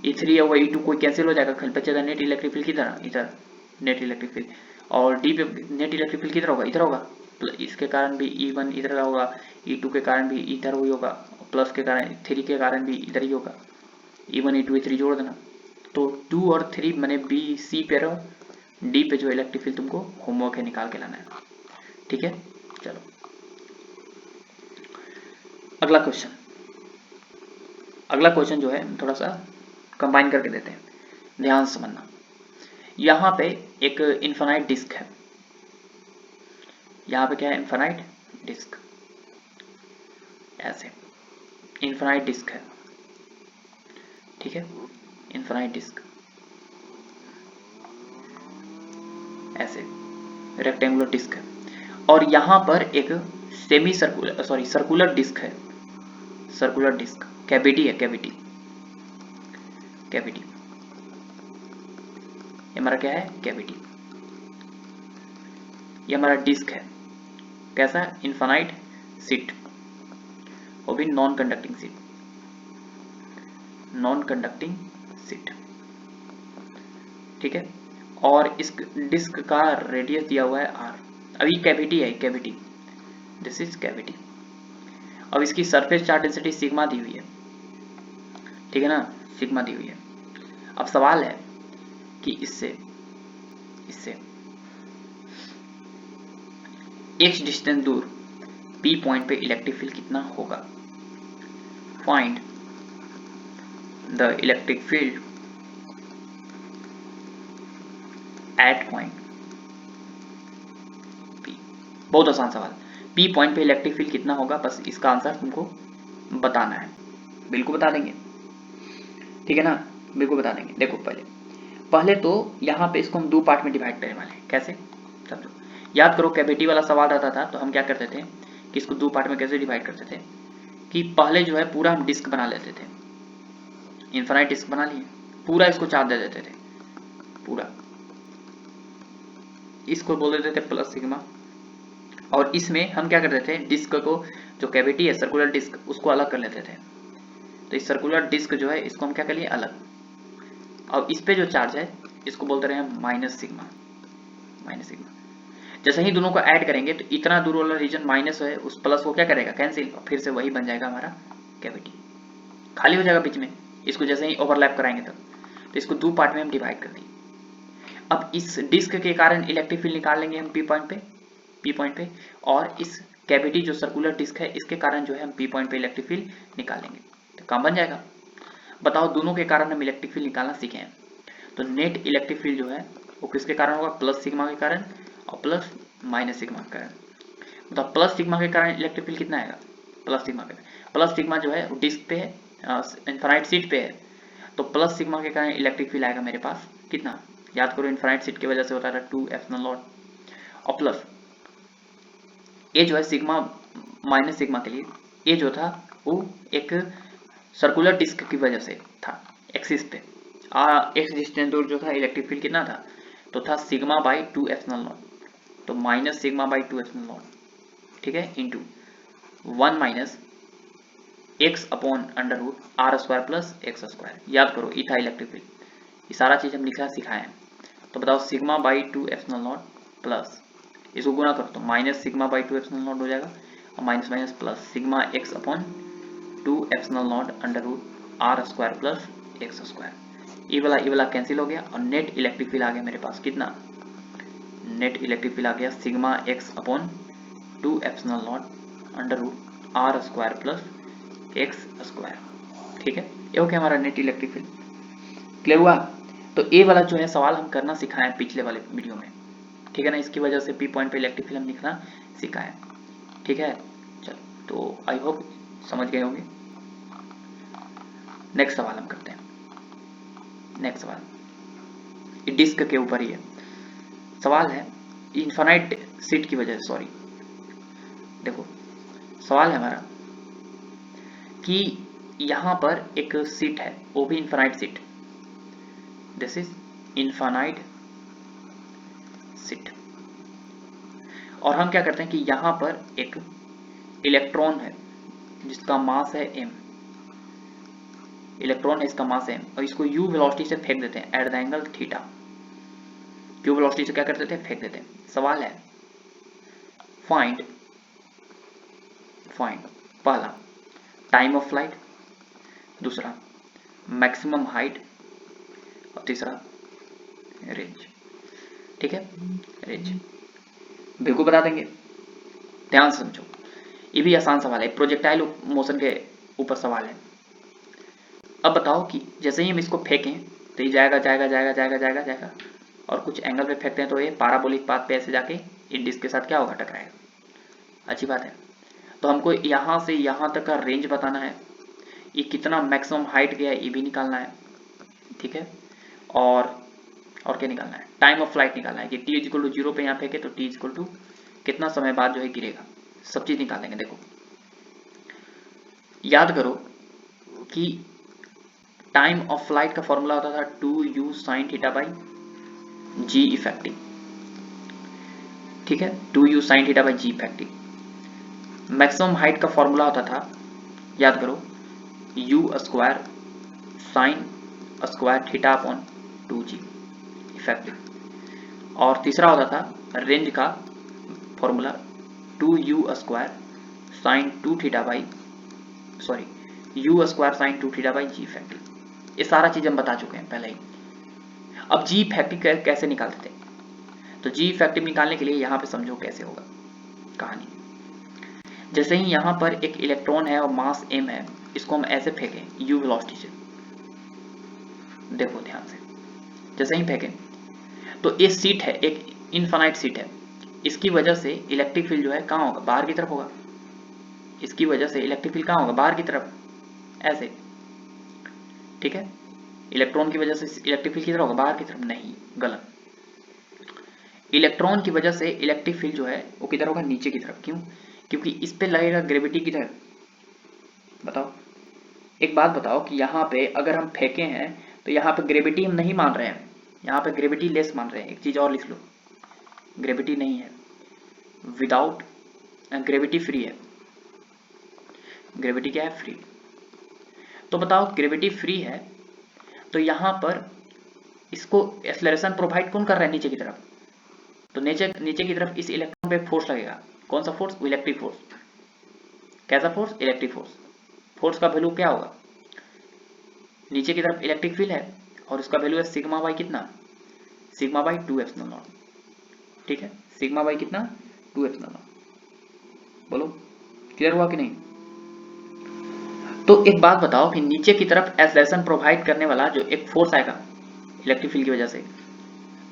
E3 और E2 कोई कैंसिल हो जाएगा, खाली बचेगा नेट इलेक्ट्रिक फील्ड किधर, इधर नेट इलेक्ट्रिक फील्ड, और डी पे नेट इलेक्ट्रिक फील्ड किधर होगा, इधर होगा, इसके कारण भी E1 इधर का होगा, E2 के कारण भी इधर ही होगा, प्लस के कारण 3 के कारण भी इधर ही होगा, E1 E2 E3 जोड़ देना। तो 2 और 3 मैंने बी सी पे रहो, डी पे जो इलेक्ट्रिक फील्ड तुमको होमवर्क है निकाल के लाना है, ठीक है। चलो अगला क्वेश्चन जो है थोड़ा सा कंबाइन करके देते हैं, ध्यान से समझना। यहाँ पे एक इन्फिनाइट डिस्क है, यहाँ पे क्या है, इन्फिनाइट डिस्क, ऐसे इन्फिनाइट डिस्क है, ठीक है, इन्फिनाइट डिस्क ऐसे रेक्टेंगुलर डिस्क है, और यहाँ पर एक सेमी सर्कुलर सर्कुलर डिस्क है, सर्कुलर डिस्क, कैविटी है, कैविटी ये हमारा क्या है, कैविटी, ये हमारा डिस्क है, कैसा, इन्फिनाइट सीट, वो भी नॉन कंडक्टिंग सीट, ठीक है। और इस डिस्क का रेडियस दिया हुआ है r, अभी कैविटी है, कैविटी, दिस इज कैविटी। अब इसकी सरफेस चार्ज डेंसिटी सिग्मा दी हुई है, ठीक है ना, सिग्मा दी हुई है। अब सवाल है कि इससे x डिस्टेंस दूर P पॉइंट पे इलेक्ट्रिक फील्ड कितना होगा, find the electric field at point P। बहुत आसान सवाल, P पॉइंट पे इलेक्ट्रिक फील्ड कितना होगा, बस इसका आंसर तुमको बताना है, बिल्कुल बता देंगे, ठीक है ना, बिल्कुल बता देंगे। देखो पहले तो यहाँ पे इसको हम दो पार्ट में डिवाइड करने वाले हैं, कैसे समझो, याद करो कैविटी वाला सवाल रहता था तो हम क्या करते थे कि इसको दो पार्ट में कैसे डिवाइड करते थे, कि पहले जो है पूरा हम डिस्क बना लेते थे, इन्फिनाइट डिस्क बना लिए, पूरा इसको चार्ज दे देते थे, पूरा इसको बोल देते थे प्लस सिग्मा, और इसमें हम क्या करते थे, डिस्क को जो कैविटी है सर्कुलर डिस्क उसको अलग कर लेते थे, तो इस सर्कुलर डिस्क जो है इसको हम क्या कर लिए अलग, और इस पे जो चार्ज है इसको बोलते रहे हैं माइनस सिग्मा। जैसे ही दोनों को ऐड करेंगे तो इतना दूर वाला रीजन माइनस है, उस प्लस को क्या करेगा, कैंसिल, और फिर से वही बन जाएगा हमारा कैविटी, खाली हो जाएगा बीच में, इसको जैसे ही ओवरलैप कराएंगे तब। तो इसको दो पार्ट में हम डिवाइड कर दिए। अब इस डिस्क के कारण इलेक्ट्रिक फील्ड निकाल लेंगे हम पी पॉइंट पे, और इस कैविटी जो सर्कुलर डिस्क है इसके कारण जो है हम पी पॉइंट पे इलेक्ट्रिक फील्ड निकालेंगे, तो काम बन जाएगा। बताओ दोनों के कारण हम इलेक्ट्रिक फील्ड निकालना सीखे हैं, तो नेट इलेक्ट्रिक फील्ड जो है वो किसके कारण होगा, प्लस सिग्मा के कारण और प्लस माइनस सिग्मा के कारण। मतलब प्लस सिग्मा के कारण इलेक्ट्रिक फील्ड कितना आएगा, प्लस सिग्मा जो है डिस्क पे है, इनफाइनाइट सीट पे है, तो प्लस सिग्मा के कारण इलेक्ट्रिक फील्ड आएगा मेरे पास कितना, याद करो इनफाइनाइट सीट की वजह से होता था 2 एप्सिलॉन नॉट, और प्लस ये जो है सिग्मा माइनस सिग्मा के लिए ये जो था वो एक सर्कुलर डिस्क की वजह से था, एक्सिस पे एक्स डिस्टेंस दूर जो था इलेक्ट्रिक फील्ड कितना था, तो था सिग्मा बाई 2 एप्सिलॉन नॉट, तो minus sigma by 2 epsilon naught, ठीक है, into 1 minus x upon under root r square plus x square. याद करो ये था इलेक्ट्रिक फील्ड, ये सारा चीज हम लिखा सिखाए हैं। तो बताओ sigma by 2 epsilon naught plus इसको गुणा करो तो minus sigma by 2 epsilon naught हो जाएगा, और minus minus plus sigma x upon 2 epsilon naught under root r square plus x square. ये वाला कैंसिल हो गया और नेट इलेक्ट्रिक फील्ड आ गया मेरे पास कितना, नेट इलेक्ट्रिक फील्ड आ गया sigma x upon 2 epsilon naught under root r square plus x square. ठीक है, ये हो गया हमारा नेट इलेक्ट्रिक फील्ड। क्लियर हुआ? तो ये वाला जो है सवाल हम करना सिखाए पिछले वाले वीडियो में, ठीक है ना, इसकी वजह से पी पॉइंट पे इलेक्ट्रिक फील्ड हम लिखना सिखाए, ठीक है। चलो तो आई होप समझ गए होंगे। नेक्स्ट सवाल हम करते हैं। नेक्स्ट सवाल डिस्क के ऊपर ही है, सवाल है इनफाइनाइट सीट की वजह से, सॉरी देखो सवाल है हमारा कि यहां पर एक सीट है वो भी infinite sheet, this is infinite sheet, और हम क्या करते हैं कि यहां पर एक इलेक्ट्रॉन है जिसका मास है m, इलेक्ट्रॉन है इसका मास है m, और इसको u वेलोसिटी से फेंक देते हैं at the angle theta, u velocity से क्या कर देते हैं, फेंक देते हैं। सवाल है फाइंड पहला टाइम ऑफ फ्लाइट, दूसरा मैक्सिमम हाइट, और तीसरा रेंज। ठीक है, रेंज बिल्कुल बता देंगे, ध्यान से समझो, ये भी आसान सवाल है, प्रोजेक्टाइल मोशन के ऊपर सवाल है। अब बताओ कि जैसे ही हम इसको फेंकें तो ये जाएगा जाएगा जाएगा जाएगा जाएगा जाएगा, और कुछ एंगल पे फेंकते हैं तो ये पैराबोलिक पाथ पे ऐसे जाके इस डिस्क के साथ क्या होगा, टकराएगा। अच्छी बात है। तो हमको यहाँ से यहाँ तक का रेंज बताना है, ये कितना मैक्सिमम हाइट गया ये भी निकालना है, ठीक है, और क्या निकालना है, टाइम ऑफ फ्लाइट निकालना है कि t इक्वल टू 0 पे यहाँ फेंके तो t इक्वल टू कितना समय बाद जो है गिरेगा, सब चीज निकालेंगे। देखो याद करो कि टाइम ऑफ फ्लाइट का फॉर्मूला होता था 2u sine theta by g effective, ठीक है, 2u sine theta by g effective. Maximum height का फॉर्मूला होता था, याद करो, u square sine square theta upon 2g effective, और तीसरा होता था रेंज का formula 2u square sine 2 theta by u square sine 2 theta by g effective. ये सारा चीज हम बता चुके हैं पहले ही। अब जी इफेक्टिव कैसे निकालते थे, तो जी इफेक्टिव निकालने के लिए यहाँ पे समझो कैसे होगा कहानी। जैसे ही यहाँ पर एक इलेक्ट्रॉन है और मास m है, इसको हम ऐसे फेंकें u वेलोसिटी से, देखो ध्यान से, जैसे ही फेंकें तो ये सीट है, एक इनफाइनाइट सीट है, इसकी वजह से इलेक्ट्रिक फील्ड जो है कहाँ होगा, बाहर की तरफ होगा। इसकी वजह से इलेक्ट्रिक फील्ड कहाँ होगा, बाहर की तरफ, ऐसे, ठीक है। इलेक्ट्रॉन की वजह से इलेक्ट्रिक फील्ड किधर होगा, बाहर की तरफ, नहीं, गलत। इलेक्ट्रॉन की वजह से इलेक्ट्रिक फील्ड जो है वो किधर होगा, नीचे की तरफ। क्यों? क्योंकि इस पे लगेगा ग्रेविटी किधर, बताओ। एक बात बताओ कि यहाँ पे अगर हम फेंके हैं तो यहाँ पे ग्रेविटी हम नहीं मान रहे हैं, यहाँ पे ग्रेविटी लेस मान रहे हैं। एक चीज और लिख लो, ग्रेविटी नहीं है, विदाउट ग्रेविटी फ्री है। ग्रेविटी क्या है, फ्री। तो बताओ ग्रेविटी फ्री है तो यहाँ पर इसको एक्सेलरेशन प्रोवाइड कौन कर रहा है, नीचे की तरफ। तो नीचे की तरफ इस इलेक्ट्रॉन पे फोर्स लगेगा, कौन सा फोर्स, इलेक्ट्रिक फोर्स। कैसा फोर्स, इलेक्ट्रिक फोर्स। फोर्स का वैल्यू क्या होगा, नीचे की तरफ इलेक्ट्रिक फील्ड है और उसका वैल्यू है सिग्मा बाई कितना, सिग्मा बाई 2 एप्सिलॉन नॉट, ठीक है, सिग्मा बाई कितना 2 एप्सिलॉन नॉट। बोलो क्लियर हुआ कि नहीं? तो एक बात बताओ कि नीचे की तरफ एक्सेलरेशन प्रोवाइड करने वाला जो एक फोर्स आएगा इलेक्ट्रिक फील्ड की वजह से,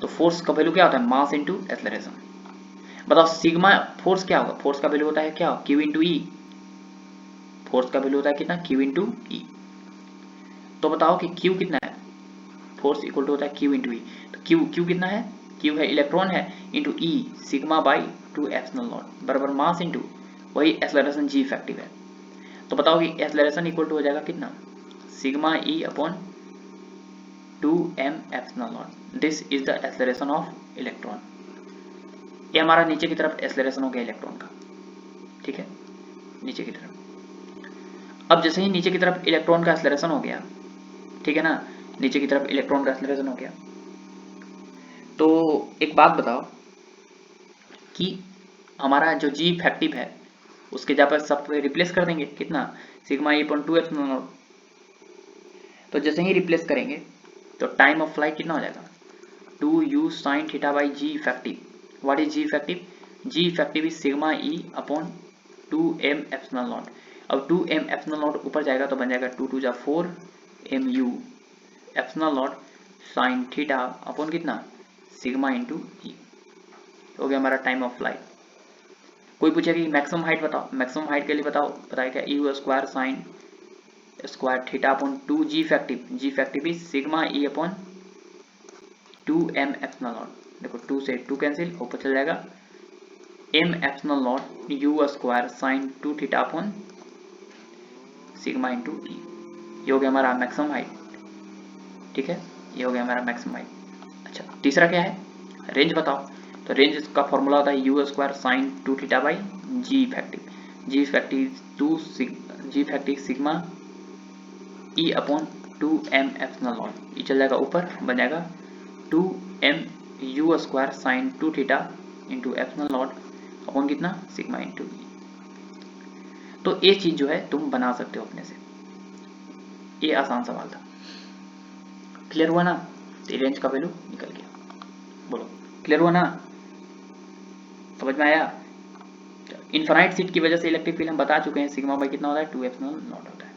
तो फोर्स का वैल्यू क्या होता है? Mass into acceleration. बताओ सिग्मा फोर्स क्या होगा? फोर्स का वैल्यू होता है क्या? क्यू इंटू ई। फोर्स का वैल्यू होता है कितना? Q into E. तो बताओ कि क्यू कितना है? फोर्स इक्वल टू होता है क्यू इंटू ई। तो क्यू कितना है? क्यू है इलेक्ट्रॉन है, into E sigma by 2 epsilon not बराबर मास इंटू वही एक्सेलरेशन जी इफेक्टिव है। तो बताओ कि एक्सेलरेशन इक्वल टू हो जाएगा कितना? Sigma E upon 2m epsilon not. This is the acceleration of electron. ये हमारा नीचे की तरफ एक्सेलरेशन हो गया इलेक्ट्रॉन का, ठीक है, नीचे की तरफ। अब जैसे ही नीचे की तरफ इलेक्ट्रॉन का एक्सेलरेशन हो गया, ठीक है ना, नीचे की तरफ इलेक्ट्रॉन का एक्सेलरेशन हो गया, तो एक बात बताओ कि हमारा जो जी इफेक्टिव है उसके जगह पर सब रिप्लेस कर देंगे कितना? Sigma E upon 2 epsilon naught. तो जैसे ही रिप्लेस करेंगे तो टाइम ऑफ फ्लाइट कितना हो जाएगा? 2u sine theta by g effective. What is g effective? G effective is sigma E upon 2m epsilon naught. अब 2m एप्सिलॉन नॉट ऊपर जाएगा तो बन जाएगा 2 2 जा 4 mu epsilon naught sine theta upon कितना? Sigma into E. हो गया हमारा टाइम ऑफ फ्लाइट। कोई पूछेगा कि मैक्सिमम हाइट बताओ, मैक्सिमम हाइट के लिए बताया क्या? U square sine square theta upon 2 g effective. G effective is sigma E upon 2m epsilon naught. देखो 2 से 2 कैंसिल, ऊपर चल जाएगा m epsilon naught u square sine 2 theta upon sigma into E. ये हो गया हमारा मैक्सिमम हाइट, ठीक है, ये हो गया हमारा मैक्सिमम हाइट। अच्छा तीसरा क्या है? रेंज बताओ। तो रेंज का फॉर्मूला होता है u square sine 2 theta by g effective. G effective sigma E upon 2m epsilon naught. ये चल जाएगा ऊपर, बन जाएगा 2m u square sine 2 theta into epsilon naught upon कितना? Sigma into E. तो ये चीज जो है तुम बना सकते हो अपने से, ये आसान सवाल था। क्लियर हुआ ना? तो रेंज का वैल्यू निकल गया। बोलो क्लियर हुआ ना? समझ में आया? इनफाइनाइट सीट की वजह से इलेक्ट्रिक फील्ड हम बता चुके हैं, सिग्मा बाई कितना होता है? 2 एप्सिलॉन नॉट होता है,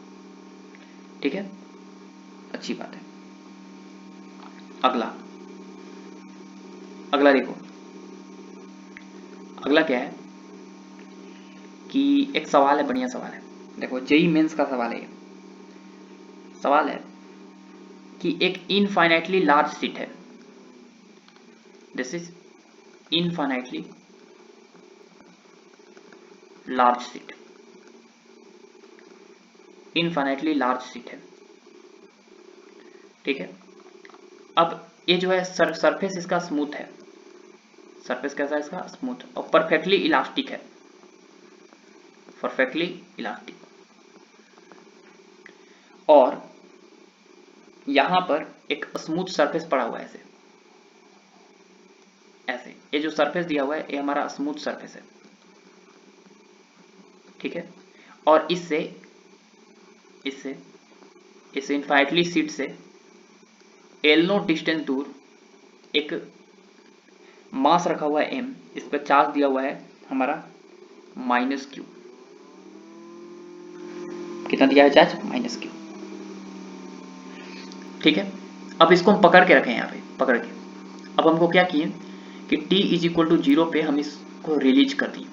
ठीक है, अच्छी बात है। अगला अगला देखो, अगला क्या है कि एक सवाल है, बढ़िया सवाल है। देखो जेई मेंस का सवाल है। ये सवाल है कि एक इनफाइनाइटली लार्ज सीट है, this is infinitely large seat, infinitely large seat है, ठीक है। अब ये जो है सरफेस इसका स्मूथ है, सरफेस कैसा है इसका? स्मूथ, और परफेक्टली इलास्टिक है, परफेक्टली इलास्टिक। और यहां पर एक स्मूथ सरफेस पड़ा हुआ है, ऐसे ऐसे ये जो सरफेस दिया हुआ है ये हमारा स्मूथ सरफेस है, ठीक है। और इससे इससे इससे इनफाइनाइटली सीट से एल डिस्टेंस दूर एक मास रखा हुआ है m, इस पर चार्ज दिया हुआ है हमारा -q। कितना दिया है चार्ज? -q, ठीक है। अब इसको हम पकड़ के रखें यहाँ पे, पकड़ के। अब हमको क्या किए कि t इज इक्वल टू 0 पे हम इसको रिलीज कर दिए,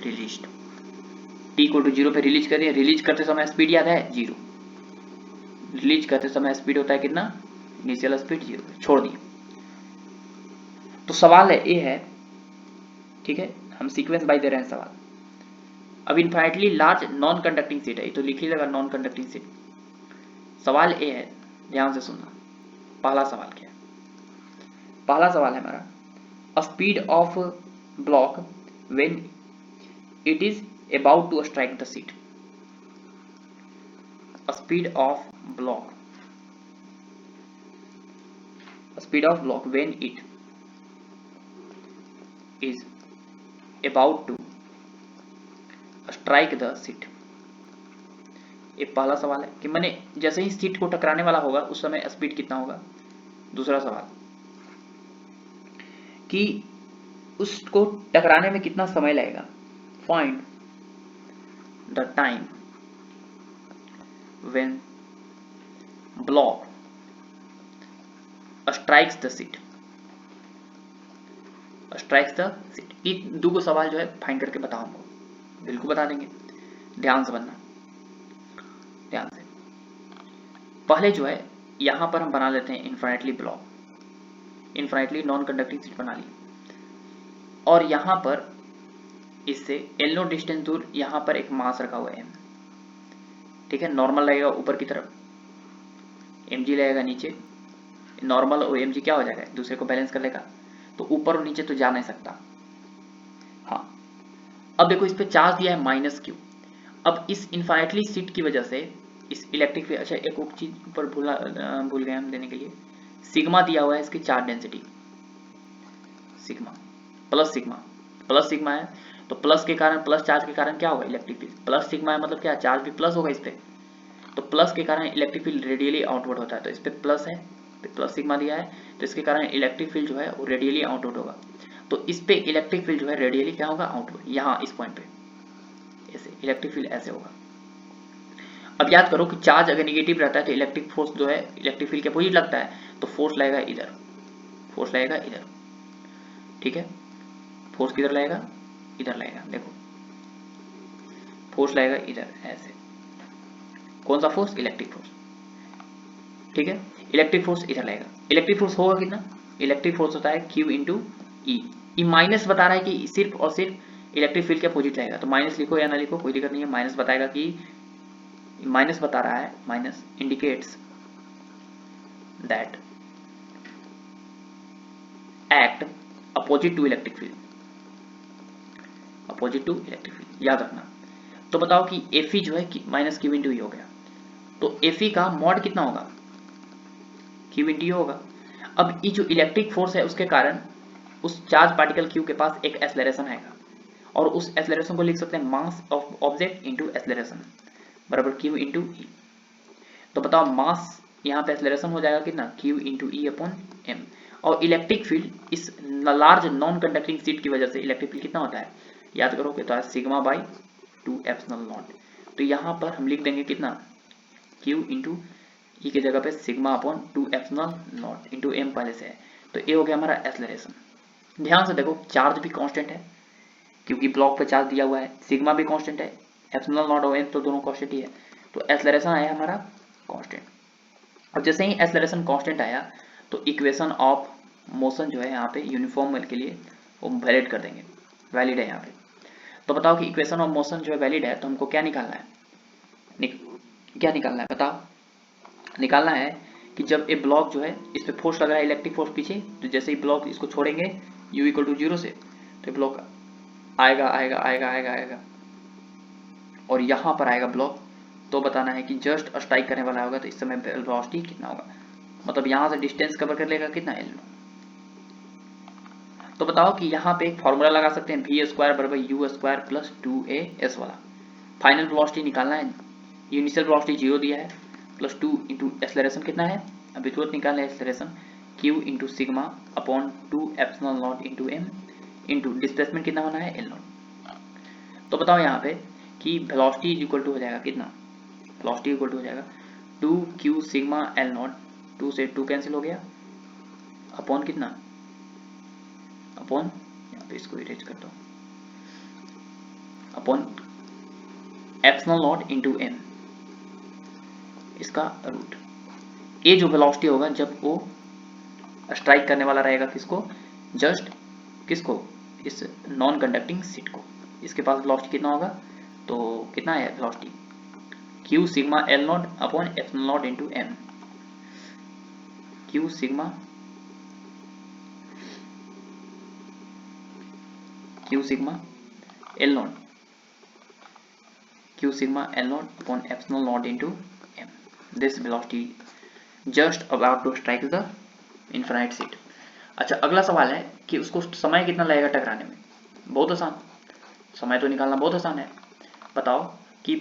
रिलीज t इक्वल टू 0 पे रिलीज कर दिए। रिलीज करते समय स्पीड याद है 0, रिलीज करते समय स्पीड होता है कितना? इनिशियल स्पीड 0, छोड़ दिए। तो सवाल है ये है, ठीक है, हम सीक्वेंस बाय दे रहे हैं सवाल। अब infinitely large non conducting seat है, ये तो लिख लीजिएगा नॉन कंडक्टिंग सीट। सवाल ए है, ध्यान से सुनना। पहला सवाल क्या है? पहला सवाल है हमारा, speed of block when it is about to strike the sheet. Speed of block, speed of block when it is about to strike the sheet. ये पहला सवाल है कि मैंने जैसे ही सीट को टकराने वाला होगा उस समय स्पीड कितना होगा। दूसरा सवाल, कि उसको टकराने में कितना समय लगेगा। Find the time when block strikes the seat, strikes the sheet. ये दो को सवाल जो है फाइंड करके बताओ हमको, बिल्कुल बता देंगे, ध्यान से बनना, ध्यान से। पहले जो है यहां पर हम बना लेते हैं infinitely block, infinitely non conducting seat बना ली, और यहां पर इससे L नोट डिस्टेंस दूर यहां पर एक मास रखा हुआ है m, ठीक है। नॉर्मल लगेगा ऊपर की तरफ, mg लगेगा नीचे, नॉर्मल और mg क्या हो जाएगा, दूसरे को बैलेंस कर लेगा, तो ऊपर और नीचे तो जा नहीं सकता। हाँ, अब देखो इस पे चार्ज दिया है -q। अब इस इन्फाइनाइटली सीट की वजह से इस इलेक्ट्रिक फील्ड, अच्छा एक और चीज ऊपर भूल गए हम देने के लिए, सिग्मा दिया हुआ है इसकी charge density, sigma plus sigma, plus sigma है तो प्लस के कारण, प्लस चार्ज के कारण क्या होगा, इलेक्ट्रिक फील्ड प्लस सिग्मा है, मतलब क्या, चार्ज भी प्लस होगा इस पे, तो प्लस के कारण इलेक्ट्रिक फील्ड रेडियली आउटवर्ड होता है, तो इस पे प्लस है, प्लस सिग्मा दिया है, तो इसके कारण इलेक्ट्रिक फील्ड जो है वो रेडियली आउटवर्ड होगा, तो इस पे इलेक्ट्रिक फील्ड जो है रेडियली क्या होगा, आउटवर्ड, यहाँ इस पॉइंट पे ऐसे इलेक्ट्रिक फील्ड ऐसे होगा। अब याद करो कि चार्ज अगर निगेटिव रहता है तो इलेक्ट्रिक फोर्स जो है इलेक्ट्रिक फील्ड के अपोजिट लगता है, तो फोर्स लगेगा इधर, फोर्स लगेगा इधर, ठीक है। फोर्स किधर लगेगा, इधर लगेगा, देखो फोर्स लगेगा इधर ऐसे, कौन सा फोर्स, इलेक्ट्रिक फोर्स, ठीक है। इलेक्ट्रिक फोर्स इधर लगेगा, इलेक्ट्रिक फोर्स होगा कितना, इलेक्ट्रिक फोर्स होता है Q इंटू ई, माइनस बता रहा है कि सिर्फ और सिर्फ इलेक्ट्रिक फील्ड के अपोजिट लगेगा, तो माइनस लिखो या ना लिखो कोई दिक्कत नहीं है, माइनस बताएगा कि, माइनस बता रहा है, minus indicates that act opposite to electric field, opposite to electric field, याद रखना। तो बताओ कि Fe जो है -Q इंटू ई हो गया, तो Fe का मॉड कितना होगा, Q इंटू ई होगा। अब ये जो इलेक्ट्रिक फोर्स है उसके कारण उस चार्ज पार्टिकल Q के पास एक एक्सेलरेशन आएगा, और उस एक्सेलरेशन को लिख सकते हैं mass of object into acceleration बराबर Q इंटू ई। तो बताओ मास यहाँ पे एक्सेलरेशन हो जाएगा कितना, Q into E upon m, और इलेक्ट्रिक फील्ड इस लार्ज नॉन कंडक्टिंग सीट की वजह से इलेक्ट्रिक फील्ड कितना होता है, याद करो कि तो है सिग्मा बाई 2 एप्सिलॉन नॉट, तो यहाँ पर हम लिख देंगे कितना, Q इंटू ई की जगह पे sigma upon 2 epsilon naught into m पहले से है, तो ये हो गया हमारा एक्सेलरेशन। ध्यान से देखो चार्ज भी कांस्टेंट है क्योंकि ब्लॉक पे चार्ज दिया हुआ है, सिग्मा भी कांस्टेंट है, एप्सिलॉन नॉट और एम तो दोनों कांस्टेंट ही है, तो एक्सेलरेशन आया हमारा कांस्टेंट। और जैसे ही एक्सेलरेशन कांस्टेंट आया तो इक्वेशन ऑफ मोशन जो है यहाँ पे यूनिफॉर्म के लिए वो वैलिड कर देंगे, वैलिड है यहाँ पे। तो बताओ कि इक्वेशन ऑफ मोशन जो है वैलिड है, तो हमको क्या निकालना है, क्या निकालना है बताओ, निकालना है कि जब ये ब्लॉक जो है इस पे फोर्स लग रहा है इलेक्ट्रिक फोर्स पीछे, तो जैसे ही ब्लॉक इसको छोड़ेंगे u इक्वल टू 0 से, तो ब्लॉक आएगा आएगा आएगा आएगा आएगा और यहाँ पर आएगा ब्लॉक, तो बताना है कि जस्ट स्ट्राइक करने वाला होगा तो इस समय वेलोसिटी कितना होगा, मतलब यहाँ से डिस्टेंस कवर कर लेगा कितना L। तो बताओ कि यहाँ पे एक फॉर्मूला लगा सकते हैं v स्क्वायर बराबर u स्क्वायर प्लस 2as वाला, फाइनल वेलोसिटी निकालना है, इनिशियल वेलोसिटी 0 दिया है, प्लस 2 इंटू एक्सेलरेशन कितना है, अभी तुरंत निकालना है acceleration, Q into sigma upon 2 epsilon naught into m into displacement कितना होना है L नॉट। तो बताओ यहाँ पे कि वेलोसिटी इक्वल टू हो जाएगा कितना, वेलोसिटी इक्वल टू हो जाएगा 2Q सिग्मा L नॉट, 2 से 2 कैंसिल हो गया, अपॉन कितना, अपॉन यहाँ पे इसको इरेज करता हूँ, upon epsilon naught into m इसका रूट। ये जो वेलोसिटी होगा जब वो स्ट्राइक करने वाला रहेगा किसको, जस्ट किसको, इस नॉन कंडक्टिंग सीट को, इसके पास वेलोसिटी कितना होगा, तो कितना है वेलोसिटी Q सिग्मा L naught upon epsilon naught into m, Q सिग्मा L naught, Q sigma L naught upon epsilon naught into m. This velocity just about to strike the infinite seat. अच्छा अगला सवाल है कि उसको समय कितना लगेगा टकराने में, बहुत आसान, समय तो निकालना बहुत आसान है। बताओ कि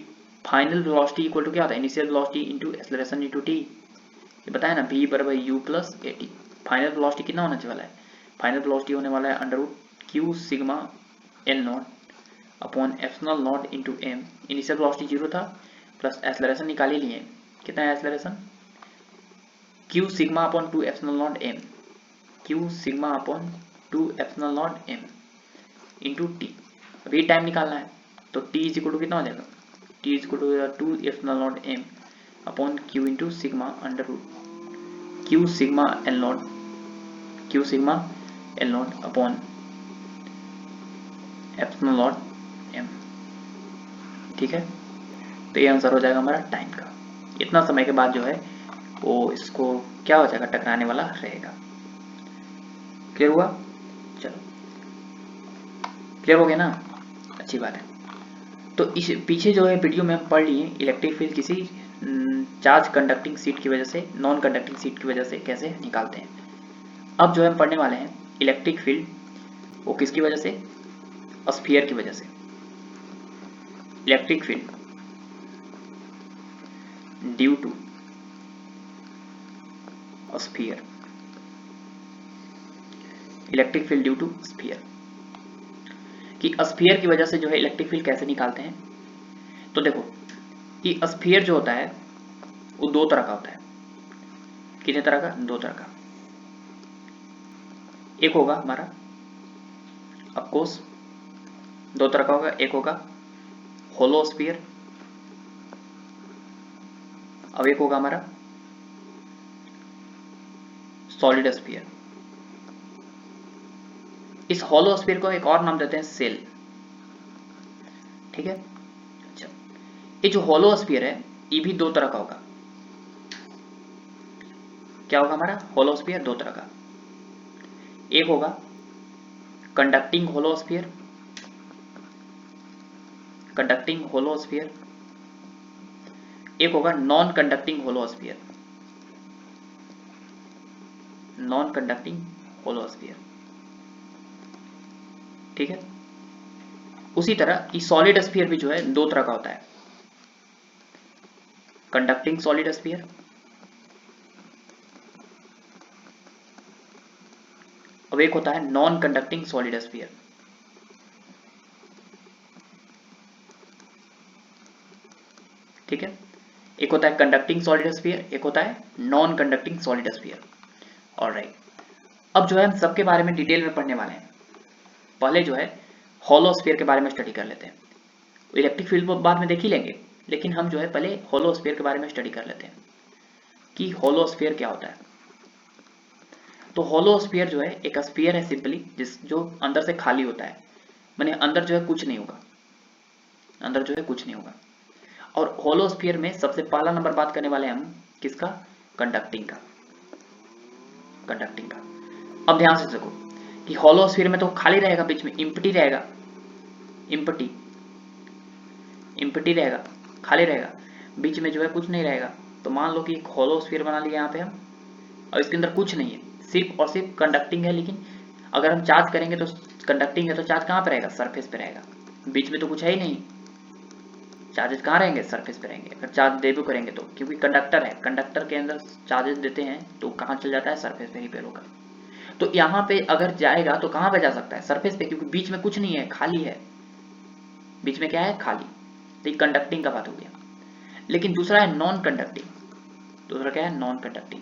फाइनल वेलोसिटी इक्वल टू क्या होता है, initial velocity into acceleration into T, ये बताया ना v बराबर u plus A T, final velocity कितना होना चाहिए वाला है फाइनल वेलोसिटी होने वाला है under root q sigma L naught upon epsilon naught into m. Initial velocity 0 था, प्लस एक्सेलरेशन निकाल ही लिए। कितना है acceleration? Q sigma upon 2 epsilon naught m, q sigma upon 2 epsilon naught m into t. अभी टाइम निकालना है, तो टी इज इक्वल टू कितना हो जाएगा? T is equal to 2 epsilon naught m upon q into sigma under root q sigma L naught, q sigma L naught upon epsilon naught m. ठीक है, तो ये आंसर हो जाएगा हमारा टाइम का। इतना समय के बाद जो है वो इसको क्या हो जाएगा, टकराने वाला रहेगा। क्लियर हुआ? चलो क्लियर हो गया ना, अच्छी बात है। तो इस पीछे जो है वीडियो में हम पढ़ लिए इलेक्ट्रिक फील्ड किसी चार्ज कंडक्टिंग सीट की वजह से नॉन कंडक्टिंग सीट की वजह से कैसे निकालते हैं। अब जो हम पढ़ने वाले हैं इलेक्ट्रिक फील्ड, वो किसकी वजह से? स्फीयर की वजह से। Electric field due to sphere, electric field due to sphere, कि स्फीयर की वजह से जो है इलेक्ट्रिक फील्ड कैसे निकालते हैं। तो देखो कि स्फीयर जो होता है वो दो तरह का होता है। कितने तरह का? दो तरह का। एक होगा हमारा, ऑफकोर्स दो तरह का होगा, एक होगा होलो स्फीयर, अब एक होगा हमारा सॉलिड स्फीयर। इस होलो स्फीयर को एक और नाम देते हैं सेल। ठीक है, अच्छा, ये जो होलो स्फीयर है ये भी दो तरह का होगा। क्या होगा हमारा? होलो स्फीयर दो तरह का, एक होगा conducting hollow sphere, conducting hollow sphere, एक होगा non conducting hollow sphere, non conducting hollow sphere. ठीक है, उसी तरह ये सॉलिड स्फीयर भी जो है दो तरह का होता है, कंडक्टिंग सॉलिड स्फीयर और एक होता है नॉन कंडक्टिंग सॉलिड स्फीयर। ठीक है, एक होता है कंडक्टिंग सॉलिड स्फीयर, एक होता है non conducting solid sphere. Alright, अब जो है हम सबके बारे में डिटेल में पढ़ने वाले हैं। पहले जो है होलो स्फीयर के बारे में स्टडी कर लेते हैं। इलेक्ट्रिक फील्ड बाद में देख ही लेंगे, लेकिन हम जो है पहले होलो स्फीयर के बारे में स्टडी कर लेते हैं कि होलो स्फीयर क्या होता है। तो होलो स्फीयर जो है एक स्फीयर है सिंपली, जो अंदर से खाली होता है, माने अंदर जो है कुछ नहीं होगा, अंदर जो है कुछ नहीं होगा। और होलो स्फीयर में सबसे पहला नंबर बात करने वाले हम किसका? कंडक्टिंग का, कंडक्टिंग का। अब ध्यान से देखो कि होलो स्फीयर में तो खाली रहेगा, बीच में इम्पटी रहेगा, इम्पटी इम्पटी रहेगा, खाली रहेगा, बीच में जो है कुछ नहीं रहेगा। तो मान लो कि एक होलो स्फीयर बना लिया यहाँ पे हम, और इसके अंदर कुछ नहीं है, सिर्फ और सिर्फ कंडक्टिंग है। लेकिन अगर हम चार्ज करेंगे तो कंडक्टिंग है तो चार्ज कहाँ पे रहेगा? सरफेस पे रहेगा, बीच में तो कुछ है ही नहीं। चार्जेस कहाँ रहेंगे? सरफेस पे रहेंगे। अगर चार्ज देबो करेंगे तो, क्योंकि कंडक्टर है, कंडक्टर के अंदर चार्जेस देते हैं तो कहाँ चल जाता है? सरफेस पे रिपेल होकर। तो यहाँ पे अगर जाएगा तो कहाँ पे जा सकता है? सरफेस पे, क्योंकि बीच में कुछ नहीं है, खाली है। बीच में क्या है? खाली। तो कंडक्टिंग का बात हो गया। लेकिन दूसरा है नॉन कंडक्टिंग। दूसरा क्या है? Non conducting.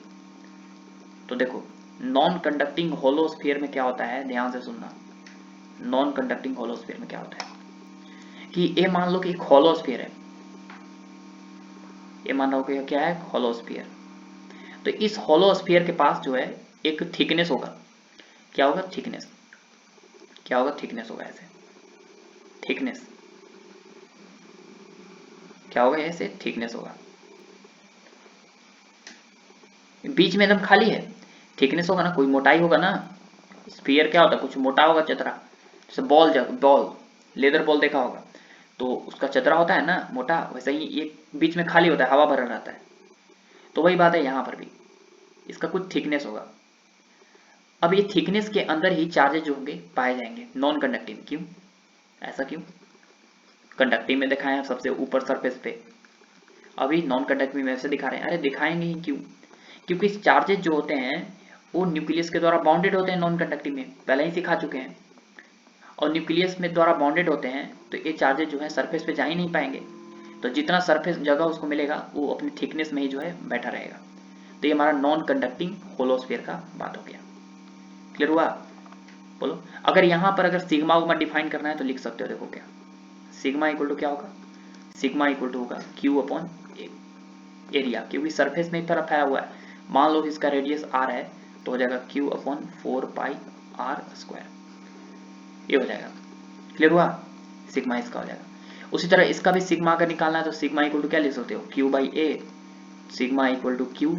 तो देखो नॉन कंडक्टिंग होलो स्फीयर में क्या होता है, ध्यान से सुनना। नॉन कंडक्टिंग होलो स्फीयर में क्या होता है कि ये मान लो कि एक होलो स्फीयर है, ये मान लो कि क्या है? Hollow sphere. तो इस होलो स्फीयर के पास जो है एक थिकनेस होगा। क्या होगा? थिकनेस। क्या होगा? थिकनेस होगा, ऐसे थिकनेस। क्या होगा? ऐसे थिकनेस होगा। बीच में एकदम खाली है, थिकनेस होगा ना, कोई मोटाई होगा ना। स्फीयर क्या होता है? कुछ मोटा होगा चतरा, जैसे बॉल लेदर बॉल देखा होगा, तो उसका चतरा होता है ना मोटा, वैसे ही ये बीच में खाली होता है, हवा भरा रहता है। तो वही बात है यहाँ पर भी, इसका कुछ थिकनेस होगा। अब ये थिकनेस के अंदर ही चार्जेस जो होंगे पाए जाएंगे नॉन कंडक्टिव। क्यों ऐसा? क्यों? कंडक्टिव में दिखाए हैं सबसे ऊपर सरफेस पे, अभी नॉन कंडक्टिव में ऐसे दिखा रहे हैं। अरे दिखाएंगे ही क्यों? क्योंकि चार्जेस जो होते हैं वो न्यूक्लियस के द्वारा बाउंडेड होते हैं नॉन कंडक्टिंग में, पहले ही सिखा चुके हैं। और न्यूक्लियस में द्वारा बाउंडेड होते हैं तो ये चार्जेस जो है सरफेस पे जा ही नहीं पाएंगे, तो जितना सरफेस जगह उसको मिलेगा वो अपनी थिकनेस में ही जो है बैठा रहेगा। तो ये हमारा नॉन कंडक्टिंग होलोस्फीयर का बात हो गया। क्लियर हुआ? बोलो। अगर यहाँ पर अगर सिग्मा उग्मा डिफाइन करना है तो लिख सकते हो, देखो क्या सिग्मा इक्वल टू क्या होगा, सिग्मा इक्वल टू होगा क्यू अपॉन एरिया, क्योंकि सरफेस में एक तरफ फैला हुआ है। मान लो कि इसका रेडियस आर है तो हो जाएगा क्यू अपॉन 4πr², ये हो जाएगा। क्लियर हुआ? सिग्मा इसका हो जाएगा। उसी तरह इसका भी सिग्मा अगर निकालना है तो सिग्मा इक्वल टू क्या लिख सकते हो, q by a, sigma equal to q,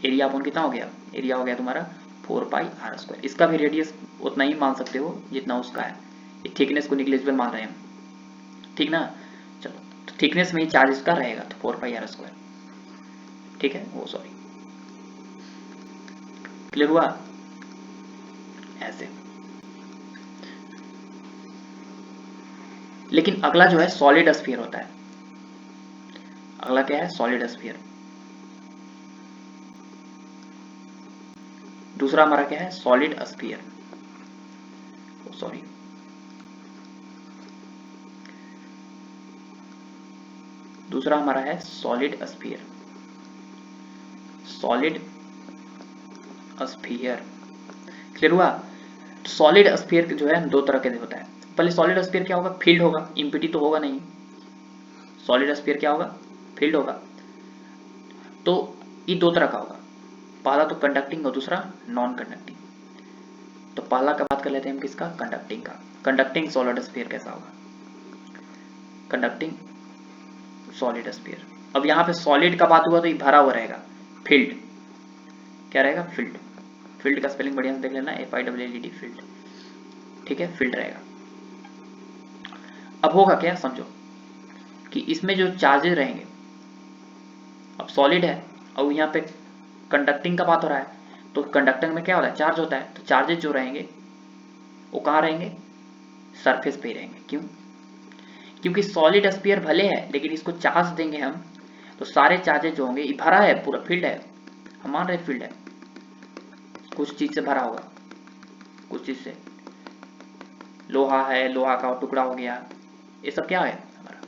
area upon कितना हो गया, एरिया हो गया तुम्हारा 4πr²। इसका भी रेडियस उतना ही मान सकते हो जितना उसका है, ये थिकनेस को निग्लिजिबल मान रहे हैं, ठीक ना। चलो, तो थिकनेस में ही चार्ज इसका रहेगा तो 4πr², ठीक है, वो सॉरी। क्लियर हुआ? ऐसे। लेकिन अगला जो है सॉलिड स्फीयर होता है। अगला क्या है, सॉलिड स्फीयर। दूसरा हमारा क्या है, सॉलिड स्फीयर, सॉरी दूसरा हमारा है solid sphere. Solid sphere, clear हुआ? सॉलिड स्फीयर जो है दो तरह के होता है। पहले सॉलिड स्फीयर क्या होगा, फील्ड होगा, इम्पिटी तो होगा नहीं। सॉलिड स्फीयर क्या होगा, फील्ड होगा। तो ये दो तरह का होगा, पहला तो कंडक्टिंग और दूसरा नॉन कंडक्टिंग। तो पहला का बात कर लेते हैं हम किसका, कंडक्टिंग का। कंडक्टिंग सॉलिड स्फीयर कैसा होगा, कंडक्टिंग सॉलिड स्फीयर। अब यहाँ पे सॉलिड का बात हुआ तो ये भरा हुआ रहेगा, फील्ड क्या रहेगा, फील्ड। फील्ड का स्पेलिंग बढ़िया से देख लेना, FILLED, फील्ड, ठीक है, फील्ड रहेगा। अब होगा क्या, समझो कि इसमें जो चार्जेस रहेंगे, अब सॉलिड है और यहाँ पे कंडक्टिंग का बात हो रहा है, तो कंडक्टर में क्या होता है, चार्ज होता है। तो चार्जेस जो रहेंगे वो कहाँ रहेंगे, सरफेस पे ही रहेंगे। क्यों? क्योंकि सॉलिड स्फीयर भले है लेकिन इसको चार्ज देंगे हम तो सारे चार्जेस जो होंगे, ये भरा है, पूरा फील्ड है, हम मान रहे फील्ड है, कुछ चीज से भरा होगा, कुछ चीज से, लोहा है, लोहा का टुकड़ा हो गया, ये सब क्या है, हमारा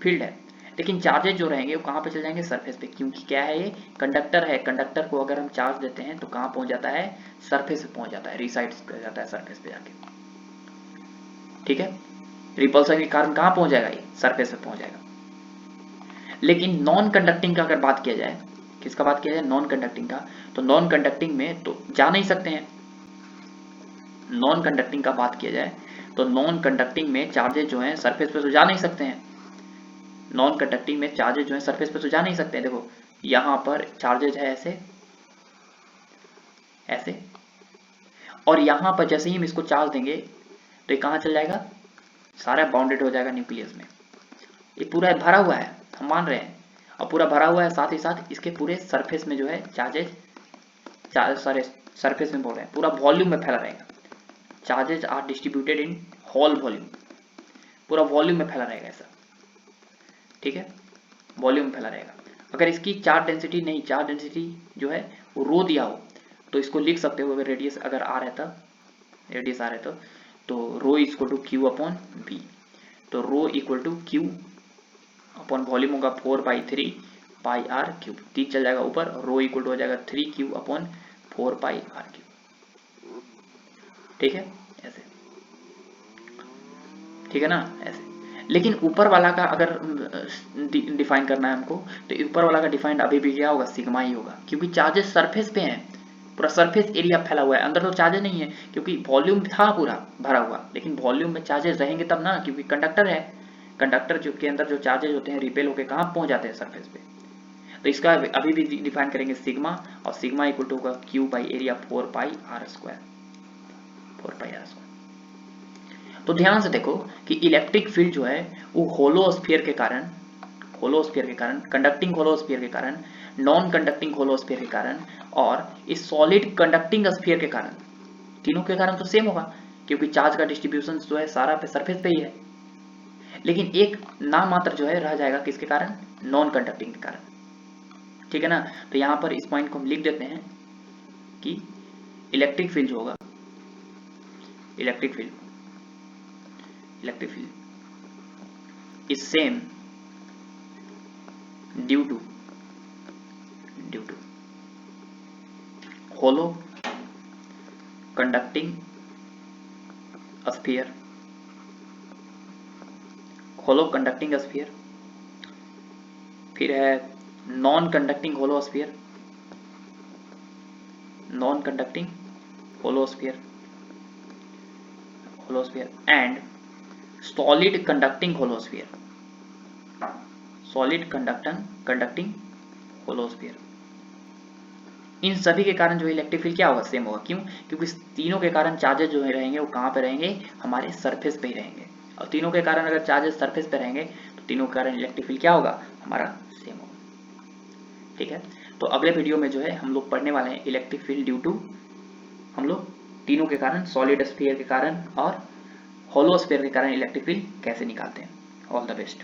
फील्ड है। लेकिन चार्जेस जो रहेंगे वो कहाँ पे चल जाएंगे, सरफेस पे, क्योंकि क्या है, ये कंडक्टर है। कंडक्टर को अगर हम चार्ज देते हैं तो कहाँ पहुंच जाता है, सरफेस पे पहुंच जाता है, रिसाइड कर जाता है सरफेस पे जाके, ठीक है। रिपल्सन के कारण कहाँ पहुंच जाएगा, ये सरफेस पे पहुंच जाएगा। लेकिन नॉन कंडक्टिंग का अगर बात किया जाए, किसका बात किया जाए, नॉन कंडक्टिंग का, तो नॉन कंडक्टिंग में तो जा नहीं सकते हैं। नॉन कंडक्टिंग का बात किया जाए तो नॉन कंडक्टिंग में चार्जेस जो हैं सरफेस पे तो जा नहीं सकते हैं। नॉन कंडक्टिंग में चार्जेस जो हैं सरफेस पे तो जा नहीं सकते हैं। देखो यहाँ पर चार्जेज है ऐसे ऐसे, और यहाँ पर जैसे ही हम इसको चार्ज देंगे तो ये कहाँ चल जाएगा, सारा बाउंडेड हो जाएगा न्यूक्लियस में। ये पूरा भरा हुआ है, हम मान रहे हैं, और पूरा भरा हुआ है, साथ ही साथ इसके पूरे सरफेस में जो है चार्जेज, सारे सरफेस में बोल रहे हैं, पूरा वॉल्यूम में फैला रहेगा। Charges are distributed in whole volume, पूरा वॉल्यूम में फैला रहेगा ऐसा, ठीक है, वॉल्यूम में फैला रहेगा। अगर इसकी चार्ज डेंसिटी नहीं, चार्ज डेंसिटी जो है वो रो दिया हो तो इसको लिख सकते हो, अगर रेडियस अगर आर है तब, रेडियस आर है तो rho equal to Q upon B. तो rho equal to Q upon volume होगा 4/3πr³, 3 चल जाएगा ऊपर, रो इक्वल टू हो जाएगा 3Q अपॉन 4πr³, ठीक है, ऐसे, ठीक है ना, ऐसे। लेकिन ऊपर वाला का अगर डिफाइन करना है हमको, तो ऊपर वाला का डिफाइंड अभी भी क्या होगा, सिग्मा ही होगा, क्योंकि चार्जेस सरफेस पे हैं, पूरा सरफेस एरिया फैला हुआ है, अंदर तो चार्जेस नहीं है, क्योंकि वॉल्यूम था पूरा भरा हुआ। लेकिन वॉल्यूम में चार्जेस रहेंगे तब ना, क्योंकि कंडक्टर है, कंडक्टर जो के अंदर जो चार्जेस होते हैं रिपेल होकर कहाँ पहुंच जाते हैं, सरफेस पे। तो इसका अभी भी डिफाइन करेंगे सिग्मा, और सिग्मा इक्वल टू होगा Q by area 4πr², 4πr²। तो ध्यान से देखो कि इलेक्ट्रिक फील्ड जो है वो होलोस्फीयर के कारण, कंडक्टिंग होलोस्फीयर के कारण, नॉन कंडक्टिंग होलोस्फीयर के कारण, और इस सॉलिड कंडक्टिंग स्फीयर के कारण, तीनों के कारण तो सेम होगा, क्योंकि चार्ज का डिस्ट्रीब्यूशन जो है सारा पे सरफेस पे ही है। लेकिन एक नाम मात्र जो है रह जाएगा, किसके कारण, नॉन कंडक्टिंग के कारण, ठीक है ना। तो यहाँ पर इस पॉइंट को हम लिख देते हैं कि इलेक्ट्रिक फील्ड जो होगा, electric field is same due to hollow conducting sphere, hollow conducting sphere, फिर है non conducting hollow sphere, non conducting hollow sphere and solid conducting hollow sphere, solid conducting hollow sphere. इन सभी के कारण जो है इलेक्ट्रिक फील्ड क्या होगा, सेम होगा। क्यों? क्योंकि तीनों के कारण चार्जेस जो है रहेंगे वो कहाँ पे रहेंगे, हमारे सरफेस पे ही रहेंगे। और तीनों के कारण अगर चार्जेस सरफेस पे रहेंगे तो तीनों के कारण इलेक्ट्रिक फील्ड क्या होगा, हमारा सेम होगा। ठीक है, तो अगले वीडियो में जो है हम लोग पढ़ने वाले हैं इलेक्ट्रिक फील्ड ड्यू टू, हम लोग तीनों के कारण, सॉलिड स्फीयर के कारण और होलो स्फीयर के कारण इलेक्ट्रिक फील्ड कैसे निकालते हैं। All the best.